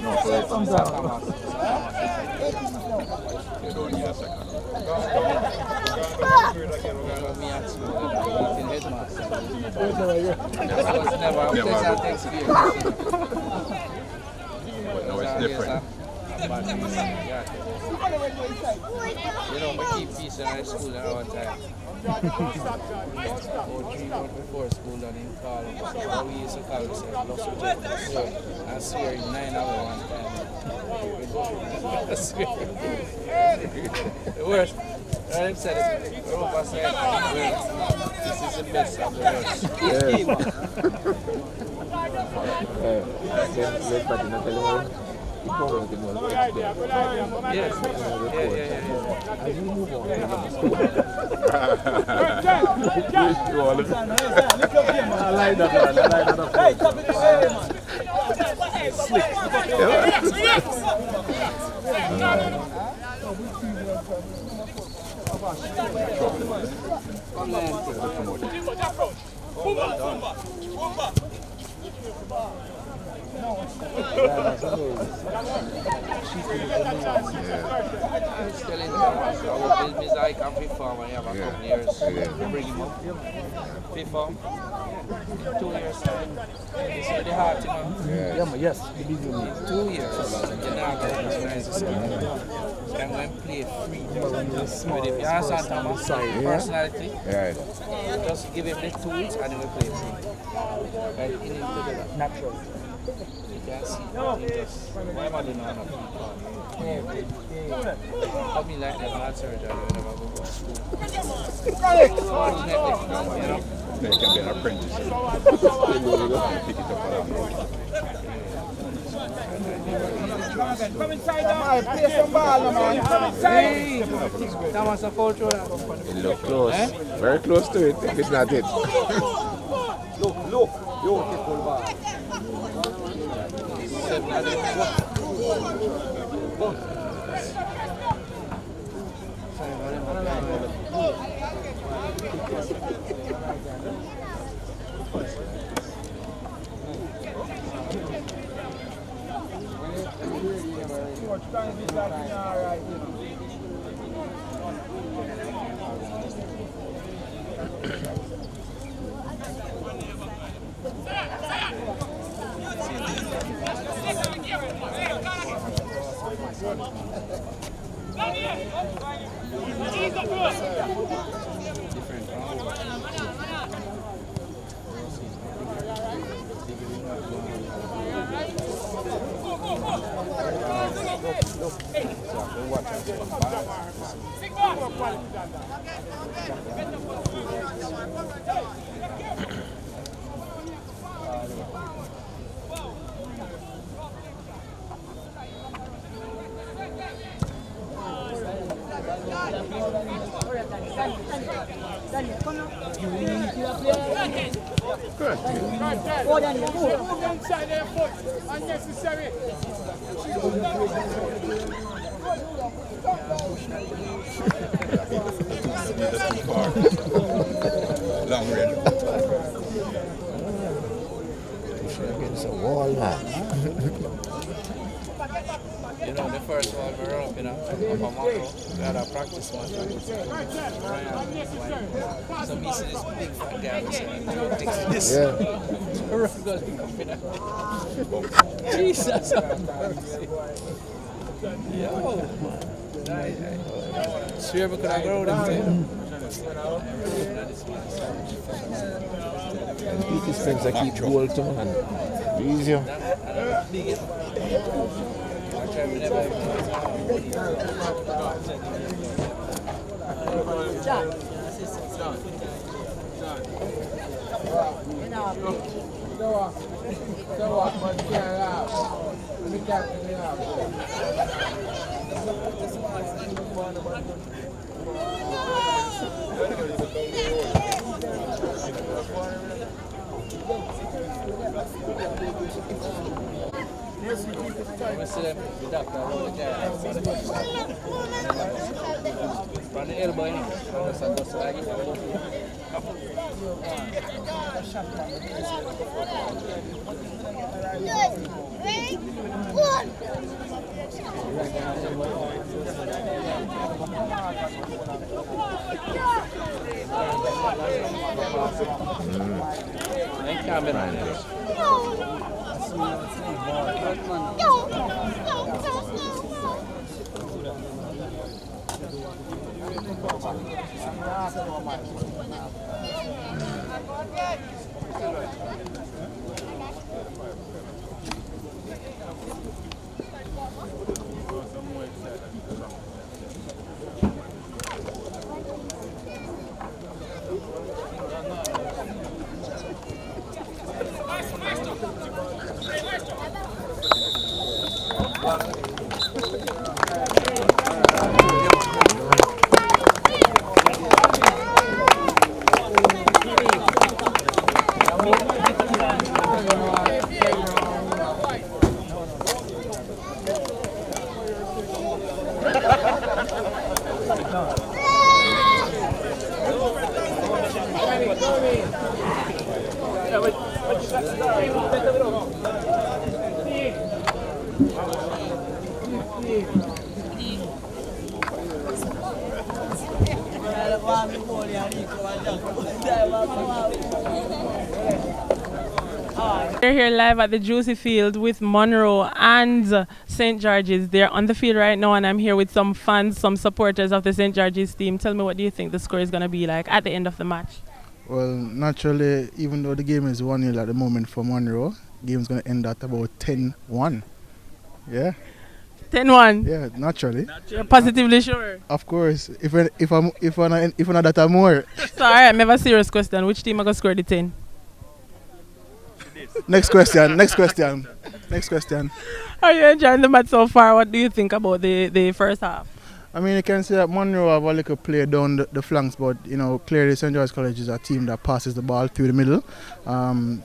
No, for it. You don't need a second. Me at school, meeting headmaster. That was never a pleasant experience. But now it's different. You know, we keep peace in our school at our time. About 3 months before school done in call us. How we used to call ourselves Lost Rejectors. I swear in 9 hours one time. I swear. The worst. I said it. Europa said, this is the best of the worst. Yes. As you move on, I like that, man. I like that. Hey, top it man. Slick. I was telling them, I was busy, I can fit farm and have a couple of years to bring him up. Fit farm, 2 years time. It's the hard thing. yeah, man, yes, the busy one. 2 years. You're not going to recognize the skill. I'm going to play free. With him. You understand, Thomas? Personality. Yeah. Just give him the tools and he will play free. Right? In him to do that. Natural. You can see. Why am I doing enough people? I mean, like that, not surgery, I never go to school. Unfortunately, you know. They can be an apprentice. Pick it up along. Come inside now. Play some ball, man. Come inside. That was a culture. It looks close. Very close to it, if it's not it. Look. Beautiful ball. Long range. It's a wall, man. You know, the first one we were up, you know, up on Munro, we had a practice match. So me see this big fat guy, I said, "You take this." Yeah. Jesus, have mercy. Yo. Sure, we could have grown him too. These things I keep goal to, man. Easier. Run the elbow in. We're here live at the Juicy Field with Munro and St. George's. They're on the field right now, and I'm here with some fans, some supporters of the St. George's team. Tell me, what do you think the score is going to be like at the end of the match? Well, naturally, even though the game is 1-0 at the moment for Munro, the game's going to end at about 10-1. Yeah? 10-1? Yeah, naturally. You're positively sure? Of course. If not that I'm more. So, alright, I have a serious question. Which team are going to score the 10? Next question. Next question. Next question. Are you enjoying the match so far? What do you think about the first half? I mean, you can see that Munro have a little play down the flanks, but you know, clearly St. George's College is a team that passes the ball through the middle.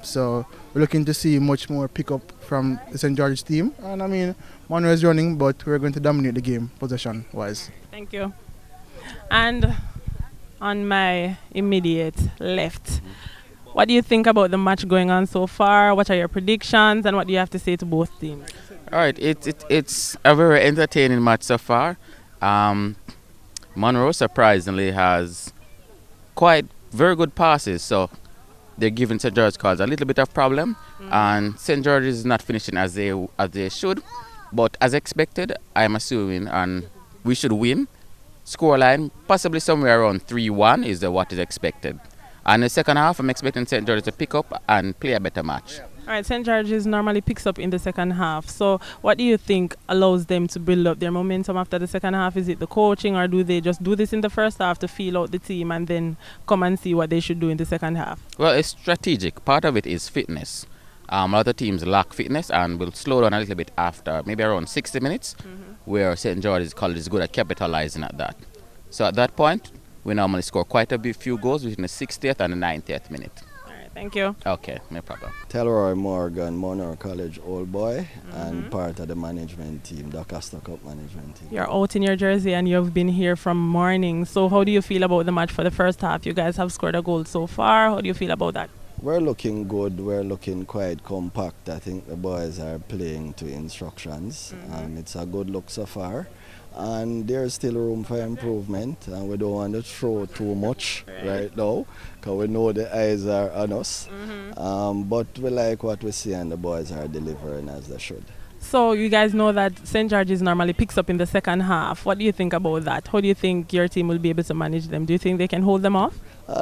So we're looking to see much more pick up from the St. George's team. And I mean, Munro is running, but we're going to dominate the game possession-wise. Thank you. And on my immediate left, what do you think about the match going on so far? What are your predictions, and what do you have to say to both teams? All right, it's a very entertaining match so far. Munro surprisingly has quite very good passes, so they're giving St. George's College a little bit of problem, and St. George's is not finishing as they should. But as expected, I'm assuming, and we should win. Scoreline possibly somewhere around 3-1 is what is expected. And the second half, I'm expecting St. George's to pick up and play a better match. All right, St. George's normally picks up in the second half. So what do you think allows them to build up their momentum after the second half? Is it the coaching, or do they just do this in the first half to feel out the team and then come and see what they should do in the second half? Well, it's strategic. Part of it is fitness. A lot of teams lack fitness and will slow down a little bit after, maybe around 60 minutes, where St. George's College is good at capitalizing at that. So at that point, we normally score quite a few goals between the 60th and the 90th minute. All right, thank you. Okay, no problem. Telroy Morgan, Munro College old boy, and part of the management team, the Costa Cup management team. You're out in your jersey and you've been here from morning. So how do you feel about the match for the first half? You guys have scored a goal so far. How do you feel about that? We're looking good. We're looking quite compact. I think the boys are playing to instructions. It's a good look so far. And there's still room for improvement, and we don't want to throw too much right now because we know the eyes are on us. But we like what we see, and the boys are delivering as they should. So you guys know that St. George's normally picks up in the second half. What do you think about that? How do you think your team will be able to manage them? Do you think they can hold them off?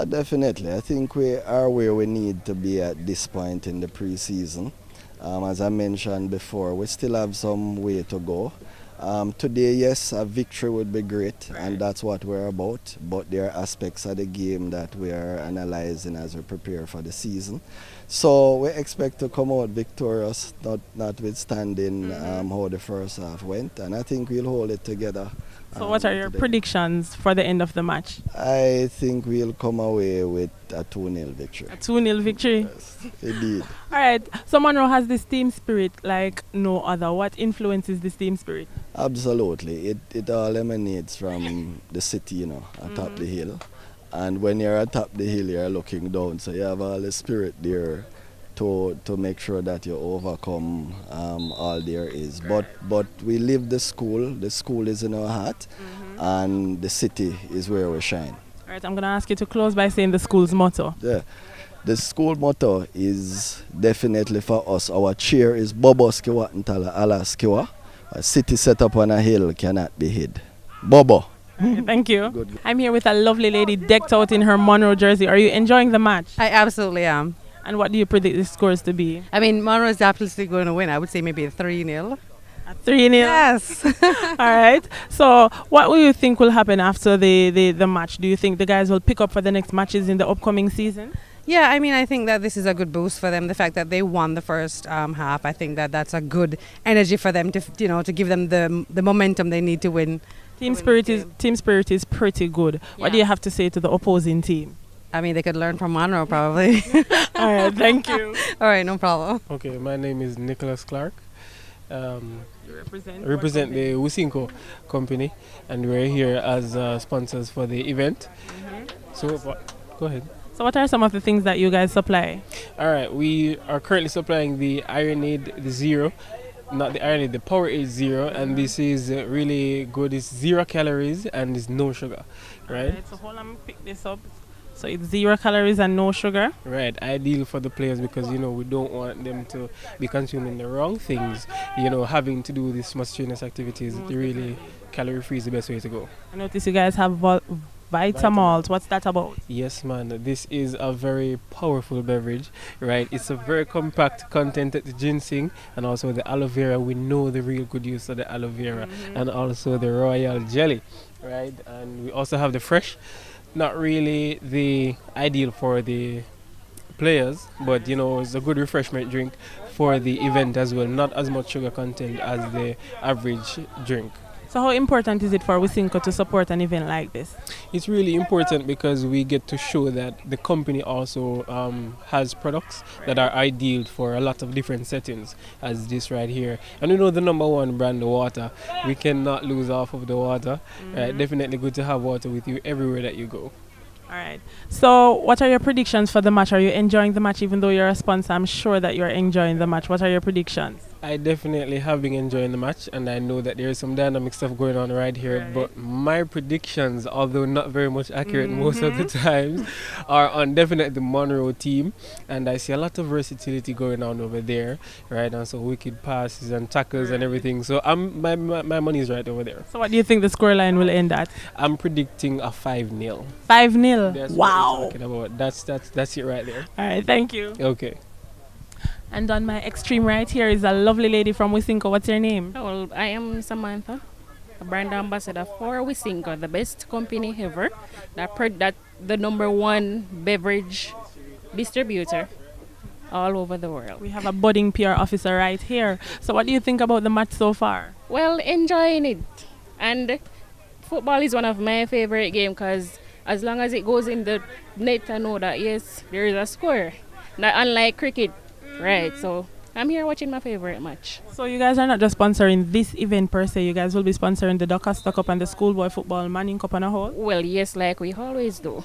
Definitely. I think we are where we need to be at this point in the pre-season. As I mentioned before, we still have some way to go. Today, yes, a victory would be great, and that's what we're about. But there are aspects of the game that we are analyzing as we prepare for the season. So we expect to come out victorious, notwithstanding how the first half went, and I think we'll hold it together. So what are your predictions for the end of the match? I think we'll come away with a 2-0 victory. A 2-0 victory? Yes, indeed. All right. So Munro has this team spirit like no other. What influences this team spirit? Absolutely. It all emanates from the city, atop the hill. And when you're atop the hill, you're looking down. So you have all the spirit there to make sure that you overcome all there is. But we live the school. The school is in our heart, and the city is where we shine. All right, I'm going to ask you to close by saying the school's motto. Yeah. The school motto is definitely for us. Our cheer is Bobo Skiwa Ntala Ala Skiwa. A city set up on a hill cannot be hid. Bobo. Okay, thank you. Good. I'm here with a lovely lady decked out in her Munro jersey. Are you enjoying the match? I absolutely am. And what do you predict the scores to be? I mean, Munro is absolutely going to win. I would say maybe a 3-0. A 3-0? Yes. All right. So what do you think will happen after the match? Do you think the guys will pick up for the next matches in the upcoming season? Yeah, I mean, I think that this is a good boost for them. The fact that they won the first half, I think that that's a good energy for them to, to give them the momentum they need to win. Team spirit is pretty good. Yeah. What do you have to say to the opposing team? I mean, they could learn from Munro probably. All right, thank you. All right, no problem. Okay, my name is Nicholas Clark. You represent the Wusinko company, and we're here as sponsors for the event. So, go ahead. So what are some of the things that you guys supply? All right, we are currently supplying the Ironade, the Zero. Not the Ironade, the Powerade Zero, and this is really good. It's 0 calories and it's no sugar, right? So hold on, pick this up. So it's 0 calories and no sugar? Right, ideal for the players because, we don't want them to be consuming the wrong things, having to do this much strenuous activities. Really, calorie free is the best way to go. I notice you guys have Vitamalt. What's that about? Yes, man. This is a very powerful beverage, right? It's a very compact content at the ginseng and also the aloe vera. We know the real good use of the aloe vera and also the royal jelly, right? And we also have the fresh. Not really the ideal for the players, but it's a good refreshment drink for the event as well. Not as much sugar content as the average drink. So how important is it for Wusinko to support an event like this? It's really important because we get to show that the company also has products that are ideal for a lot of different settings, as this right here. And we know the #1 brand, the water. We cannot lose off of the water. Definitely good to have water with you everywhere that you go. All right. So what are your predictions for the match? Are you enjoying the match? Even though you're a sponsor, I'm sure that you're enjoying the match. What are your predictions? I definitely have been enjoying the match, and I know that there is some dynamic stuff going on right here. Right. But my predictions, although not very much accurate most of the times, are on definitely the Munro team. And I see a lot of versatility going on over there, right? And so wicked passes and tackles and everything. So my money is right over there. So what do you think the scoreline will end at? I'm predicting a 5-0. 5-0? That's wow. What we're talking about. That's it right there. All right, thank you. Okay. And on my extreme right here is a lovely lady from Wusinko. What's your name? Well, I am Samantha, a brand ambassador for Wusinko, the best company ever, that the #1 beverage distributor all over the world. We have a budding PR officer right here. So what do you think about the match so far? Well, enjoying it. And football is one of my favorite games because as long as it goes in the net, I know that, yes, there is a score. Not unlike cricket. Right, so I'm here watching my favorite match. So you guys are not just sponsoring this event per se, you guys will be sponsoring the Docker Stock Up and the Schoolboy Football Manning Cup and a whole? Well, yes, like we always do.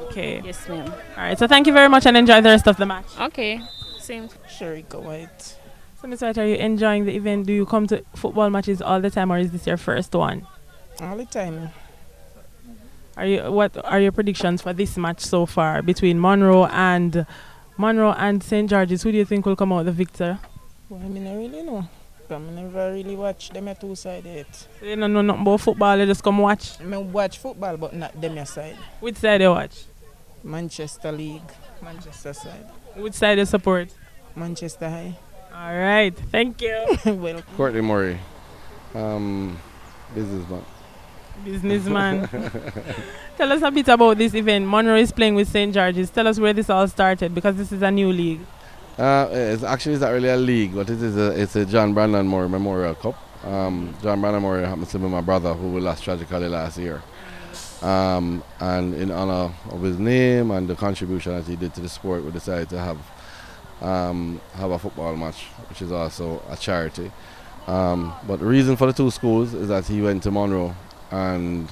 Okay. Yes, ma'am. All right. So thank you very much and enjoy the rest of the match. Okay. Same. Sharika White. So Ms. White, are you enjoying the event? Do you come to football matches all the time, or is this your first one? All the time. What are your predictions for this match so far between Munro and St. George's? Who do you think will come out the victor? Well, I don't really know. I never really watch them at two side yet. So you don't know nothing about football, you just come watch? I watch football, but not them side. Which side you watch? Manchester League, Manchester side. Which side you support? Manchester High. All right, thank you. Well, Courtney Murray, businessman. Businessman. Tell us a bit about this event. Munro is playing with St. George's. Tell us where this all started, because this is a new league. It's not really a league, but it's a John Brandon Moore Memorial Cup. John Brandon Moore happens to be my brother, who lost tragically last year. And in honor of his name and the contribution that he did to the sport, we decided to have a football match, which is also a charity. But the reason for the two schools is that he went to Munro and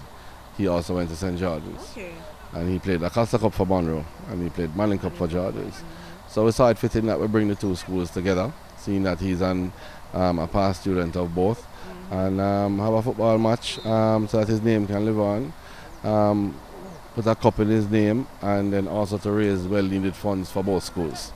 he also went to St. George's. Okay. And he played the Costa Cup for Munro and he played Manning Cup for George's. So we saw it fitting that we bring the two schools together, seeing that he's a past student of both, and have a football match so that his name can live on, put a cup in his name, and then also to raise well-needed funds for both schools.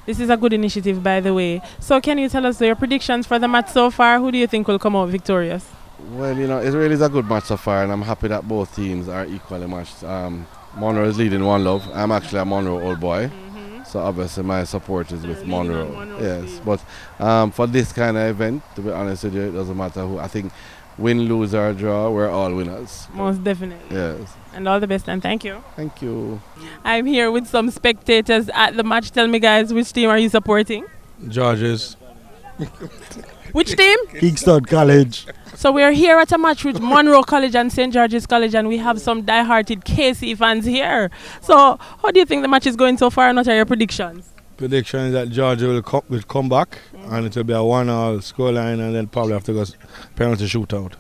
This is a good initiative, by the way. So can you tell us your predictions for the match so far? Who do you think will come out victorious? Well, it really is a good match so far, and I'm happy that both teams are equally matched. Monroe is leading 1-0. I'm actually a Monroe old boy. So obviously my support is with Munro. Yes, but for this kind of event, to be honest with you, it doesn't matter who. I think win, lose or draw, we're all winners. Most definitely. Yes. And all the best, and thank you. Thank you. I'm here with some spectators at the match. Tell me, guys, which team are you supporting? George's. Which team? Kingston College. So we're here at a match with Munro College and St. George's College, and we have some die-hearted KC fans here. So how do you think the match is going so far, and what are your predictions? Prediction is that Georgia will come back, and it will be a 1-1 scoreline, and then probably have to go penalty shootout.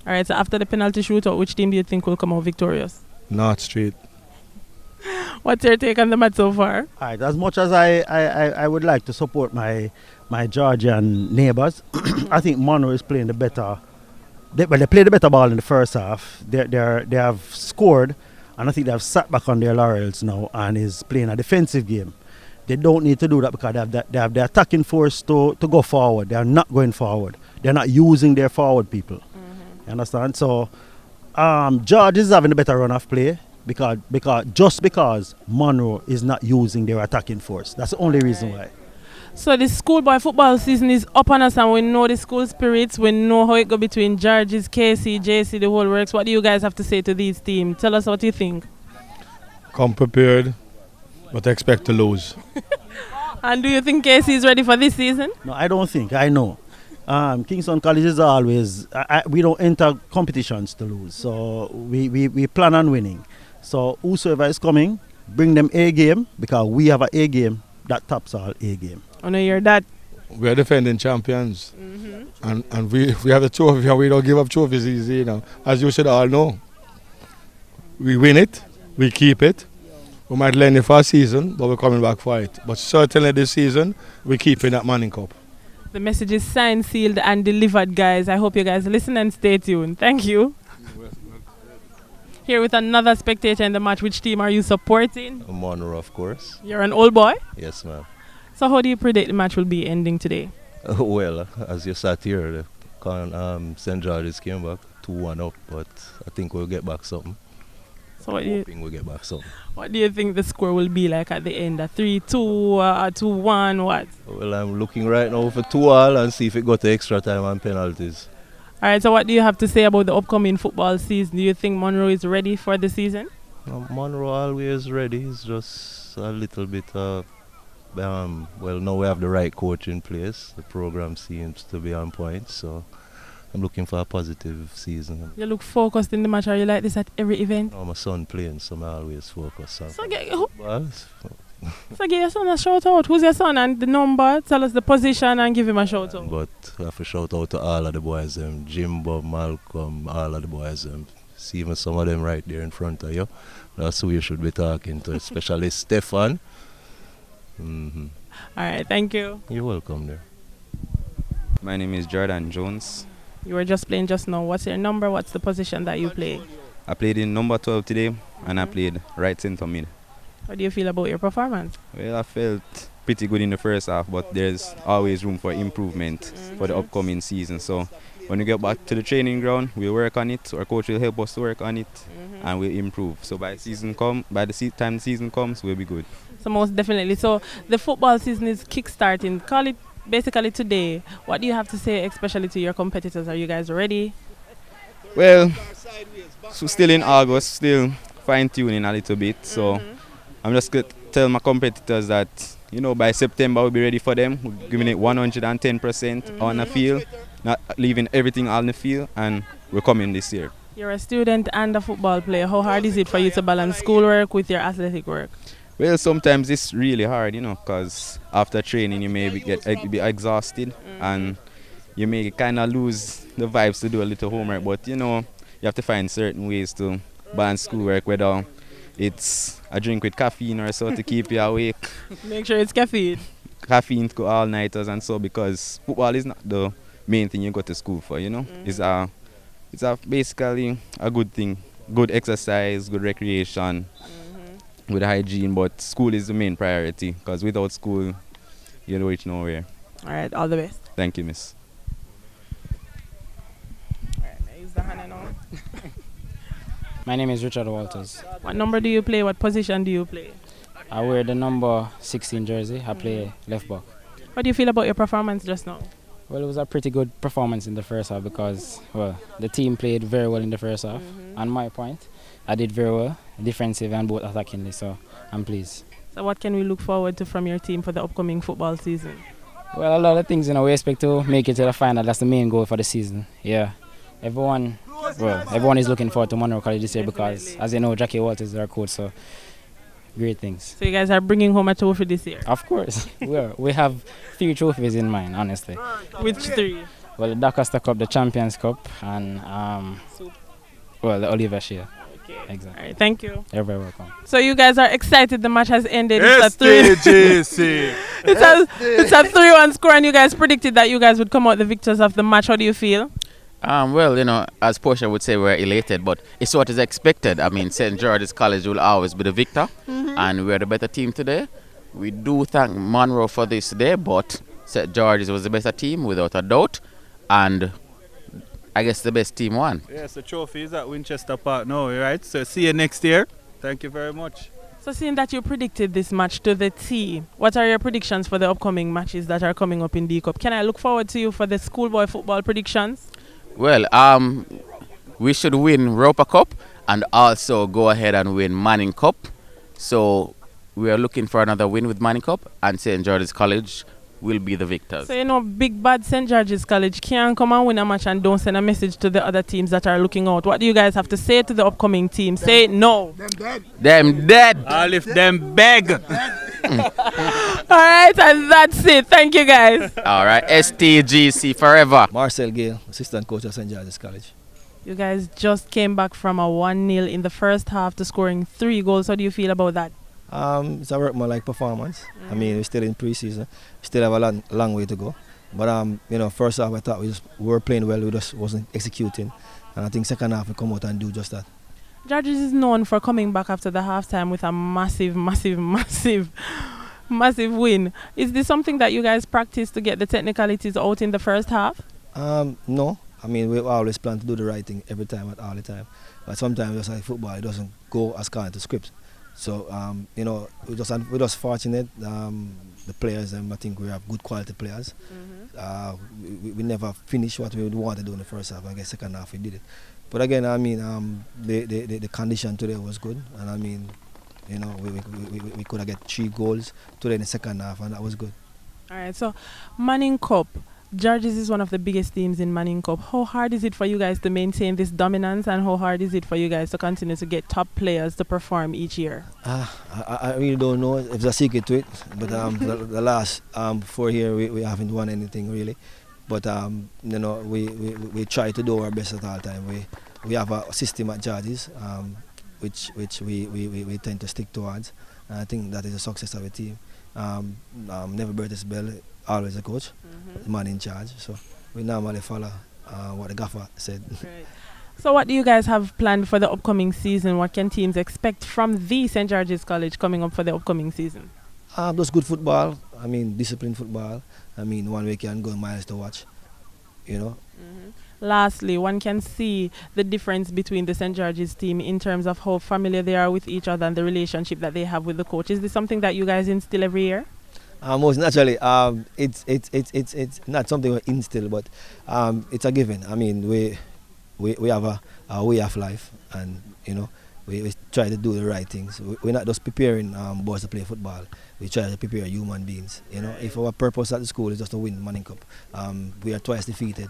All right, so after the penalty shootout, which team do you think will come out victorious? North Street. What's your take on the match so far? All right, as much as I would like to support my Georgian neighbours, I think Munro is playing the better. They played the better ball in the first half. They have scored, and I think they have sat back on their laurels now and is playing a defensive game. They don't need to do that because they have the attacking force to go forward. They are not going forward. They're not using their forward people. You understand? So George is having a better run of play because Munro is not using their attacking force. That's the only reason why. So the schoolboy football season is up on us, and we know the school spirits. We know how it goes between George's, KC, JC, the whole works. What do you guys have to say to these teams? Tell us what you think. Come prepared, but expect to lose. And do you think KC is ready for this season? No, I don't think. I know. Kingston College is always... we don't enter competitions to lose. So we plan on winning. So whosoever is coming, bring them A game, because we have an A game that tops all A game. I know you're that. We are defending champions. And we have the trophy, and we don't give up trophies easy, As you should all know. We win it, we keep it. We might lend it for a season, but we're coming back for it. But certainly this season, we're keeping that Manning Cup. The message is signed, sealed, and delivered, guys. I hope you guys listen and stay tuned. Thank you. Here with another spectator in the match. Which team are you supporting? Munro, of course. You're an old boy? Yes, ma'am. So how do you predict the match will be ending today? Well, as you sat here, St. George's came back 2-1 up, but I think we'll get back something. So we'll get back something. What do you think the score will be like at the end? A 3-2, a 2-1, what? Well, I'm looking right now for 2-2 and see if it got to extra time and penalties. All right, so what do you have to say about the upcoming football season? Do you think Munro is ready for the season? Munro always ready. It's just a little bit well, now we have the right coach in place. The program seems to be on point, so I'm looking for a positive season. You look focused in the match. Are you like this at every event? No, my son playing, so I always focus on football. So give your son a shout out. Who's your son and the number? Tell us the position and give him a shout out. But I have to shout out to all of the boys, Jimbo, Malcolm, all of the boys. See even some of them right there in front of you. That's who you should be talking to, especially Stefan. All right, thank you. You're welcome there. My name is Jordan Jones. You were just playing just now. What's your number? What's the position that you play? I played in number 12 today, and I played right centre mid. How do you feel about your performance? Well, I felt pretty good in the first half, but there's always room for improvement for the upcoming season. So when we get back to the training ground, we'll work on it. Our coach will help us to work on it, and we'll improve. So by the time the season comes, we'll be good. So most definitely. So the football season is kick-starting. Call it basically today. What do you have to say, especially to your competitors? Are you guys ready? Well, so still in August, still fine-tuning a little bit. So I'm just going to tell my competitors that, you know, by September we'll be ready for them. We're giving it 110% on the field, not leaving everything on the field, and we're coming this year. You're a student and a football player. How hard is it for you to balance schoolwork with your athletic work? Well, sometimes it's really hard, you know, because after training you may be exhausted and you may kind of lose the vibes to do a little homework. But, you know, you have to find certain ways to balance schoolwork, whether it's a drink with caffeine or so to keep you awake. Make sure it's caffeine. Caffeine to go all-nighters and so, because football is not the main thing you go to school for, you know. It's basically a good thing, good exercise, good recreation, with hygiene, but school is the main priority, because without school, you don't reach nowhere. All right, all the best. Thank you, miss. All right, use the hand now. My name is Richard Walters. What number do you play? What position do you play? I wear the number 16 jersey. I play left back. What do you feel about your performance just now? Well, it was a pretty good performance in the first half because, well, the team played very well in the first half. On my point, I did very well, defensive and both attackingly, so I'm pleased. So what can we look forward to from your team for the upcoming football season? Well, a lot of things, you know, we expect to make it to the final. That's the main goal for the season. Yeah. Everyone is looking forward to Munro College this year because, as you know, Jackie Walters is our coach, so great things. So you guys are bringing home a trophy this year? Of course. we have 3 trophies in mind, honestly. Which 3? Well, the Doncaster Cup, the Champions Cup, and the Oliver Shea. Okay. Exactly. All right, thank you. You're very welcome. So you guys are excited the match has ended. STGC. It's a 3-1 score, and you guys predicted that you guys would come out the victors of the match. How do you feel? Well, you know, as Portia would say, we're elated, but it's what is expected. I mean, St. George's College will always be the victor, and we're the better team today. We do thank Munro for this today, but St. George's was the better team, without a doubt, and I guess the best team won. Yes, the trophy is at Winchester Park now, right? So see you next year. Thank you very much. So seeing that you predicted this match to the T, what are your predictions for the upcoming matches that are coming up in D Cup? Can I look forward to you for the schoolboy football predictions? Well, we should win Roper Cup and also go ahead and win Manning Cup. So we are looking for another win with Manning Cup, and St. George's College will be the victors. So, you know, big bad St. George's College can't come and win a match and don't send a message to the other teams that are looking out. What do you guys have to say to the upcoming team? Say no. Them dead. Them dead. I'll lift them beg. All right, and that's it. Thank you, guys. All right, STGC forever. Marcel Gale, assistant coach at St. George's College. You guys just came back from a 1-0 in the first half to scoring 3 goals. How do you feel about that? It's a workmanlike performance. I mean, we're still in pre-season. Still have a long way to go. But, you know, first half I thought we were playing well. We just wasn't executing. And I think second half we come out and do just that. Georges is known for coming back after the halftime with a massive win. Is this something that you guys practice to get the technicalities out in the first half? No. I mean, we always plan to do the right thing every time at all the time. But sometimes just like football, it doesn't go as according to script. So, you know, we're just fortunate. The players, I think we have good quality players. We never finished what we would want to do in the first half. I guess second half we did it. But again, I mean, the condition today was good, and I mean, you know, we could have get 3 goals today in the second half, and that was good. All right, so Manning Cup. Georges is one of the biggest teams in Manning Cup. How hard is it for you guys to maintain this dominance, and how hard is it for you guys to continue to get top players to perform each year? I really don't know if there's a secret to it, but the last 4 years we haven't won anything really. But you know, we try to do our best at all time. We have a system at Georges. which we tend to stick towards. And I think that is the success of the team. Never burst his bell, always a coach, the man in charge. So we normally follow what the gaffer said. Right. So what do you guys have planned for the upcoming season? What can teams expect from the St. George's College coming up for the upcoming season? Just good football. I mean, disciplined football. I mean, one way can go miles to watch, you know. Lastly, one can see the difference between the St. George's team in terms of how familiar they are with each other and the relationship that they have with the coach. Is this something that you guys instill every year? Most naturally, it's not something we instill, but it's a given. I mean, we have a way of life, and you know, we try to do the right things. We're not just preparing boys to play football. We try to prepare human beings. You know, if our purpose at the school is just to win Manning Cup, we are twice defeated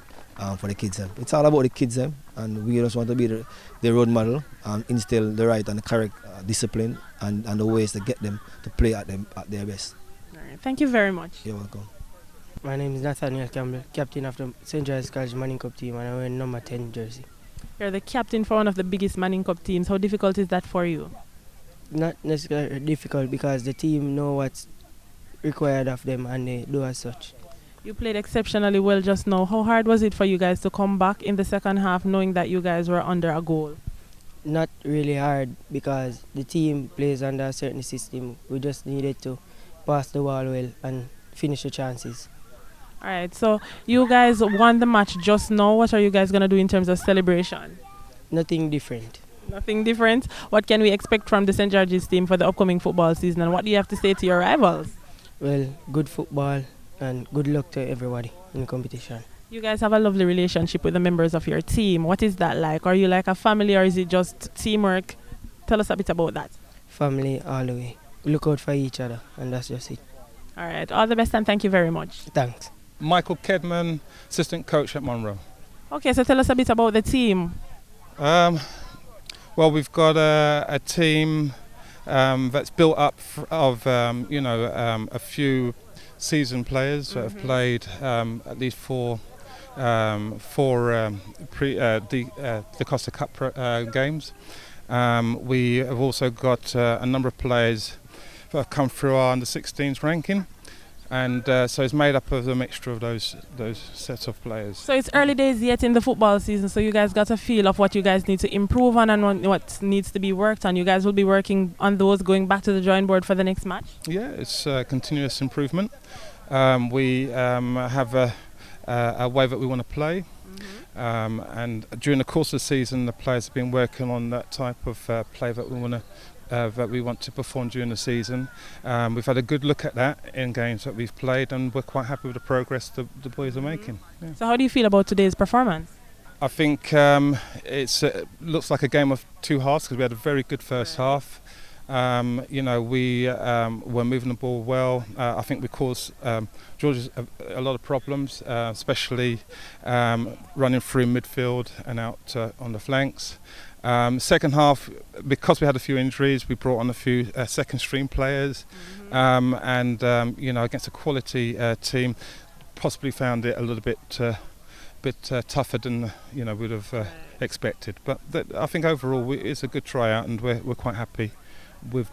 for the kids. It's all about the kids, and we just want to be the role model, instill the right and the correct discipline and the ways to get them to play at their best. All right. Thank you very much. You're welcome. My name is Nathaniel Campbell, captain of the St. George's College Manning Cup team, and I wear number 10 jersey. You're the captain for one of the biggest Manning Cup teams. How difficult is that for you? Not necessarily difficult because the team know what's required of them and they do as such. You played exceptionally well just now. How hard was it for you guys to come back in the second half knowing that you guys were under a goal? Not really hard because the team plays under a certain system. We just needed to pass the ball well and finish the chances. All right, so you guys won the match just now. What are you guys going to do in terms of celebration? Nothing different. Nothing different? What can we expect from the St. George's team for the upcoming football season, and what do you have to say to your rivals? Well, good football and good luck to everybody in the competition. You guys have a lovely relationship with the members of your team. What is that like? Are you like a family or is it just teamwork? Tell us a bit about that. Family all the way. We look out for each other and that's just it. All right, all the best and thank you very much. Thanks. Michael Kedman, assistant coach at Munro. Okay, so tell us a bit about the team. Well, we've got a team that's built up of a few seasoned players that have played at least four the Costa Cup games. We have also got a number of players that have come through our under-16s ranking. And so it's made up of a mixture of those sets of players. So it's early days yet in the football season, so you guys got a feel of what you guys need to improve on and what needs to be worked on. You guys will be working on those going back to the drawing board for the next match? Yeah, it's continuous improvement. We have a way that we want to play. And during the course of the season, the players have been working on that type of play that we want to perform during the season. We've had a good look at that in games that we've played, and we're quite happy with the progress the boys are making. Yeah. So how do you feel about today's performance? I think it looks like a game of two halves because we had a very good first half. We were moving the ball well. I think we caused George a lot of problems, especially running through midfield and out on the flanks. Second half, because we had a few injuries, we brought on a few second stream players, and against a quality team, possibly found it a little bit tougher than we'd have expected. But I think overall it's a good tryout, and we're quite happy with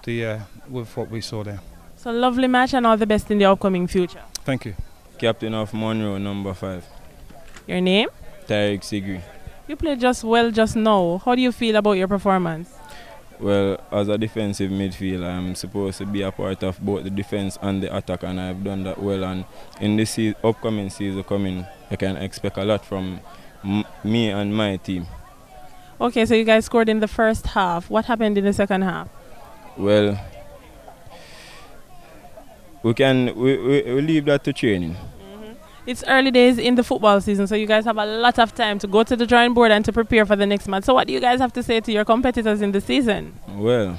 what we saw there. So lovely match and all the best in the upcoming future. Thank you. Captain of Munro, number 5. Your name? Tariq Sigri. You played just well just now. How do you feel about your performance? Well, as a defensive midfielder, I'm supposed to be a part of both the defense and the attack, and I've done that well. And in this upcoming season coming, I can expect a lot from me and my team. Okay, so you guys scored in the first half. What happened in the second half? Well, we leave that to training. It's early days in the football season, so you guys have a lot of time to go to the drawing board and to prepare for the next match. So what do you guys have to say to your competitors in the season? Well,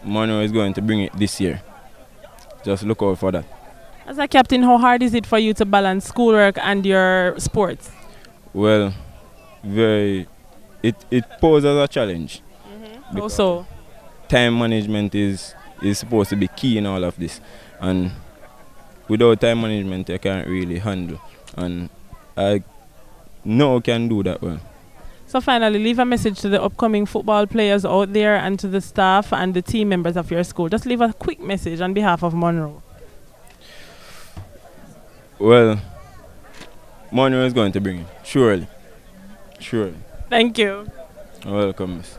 Munro is going to bring it this year. Just look out for that. As a captain, how hard is it for you to balance schoolwork and your sports? Well, it poses a challenge. Also, time management is supposed to be key in all of this, and without time management I can't really handle, and I know I can do that well. So finally, leave a message to the upcoming football players out there and to the staff and the team members of your school. Just leave a quick message on behalf of Munro. Well, Munro is going to bring it. Surely. Surely. Thank you. You're welcome, miss.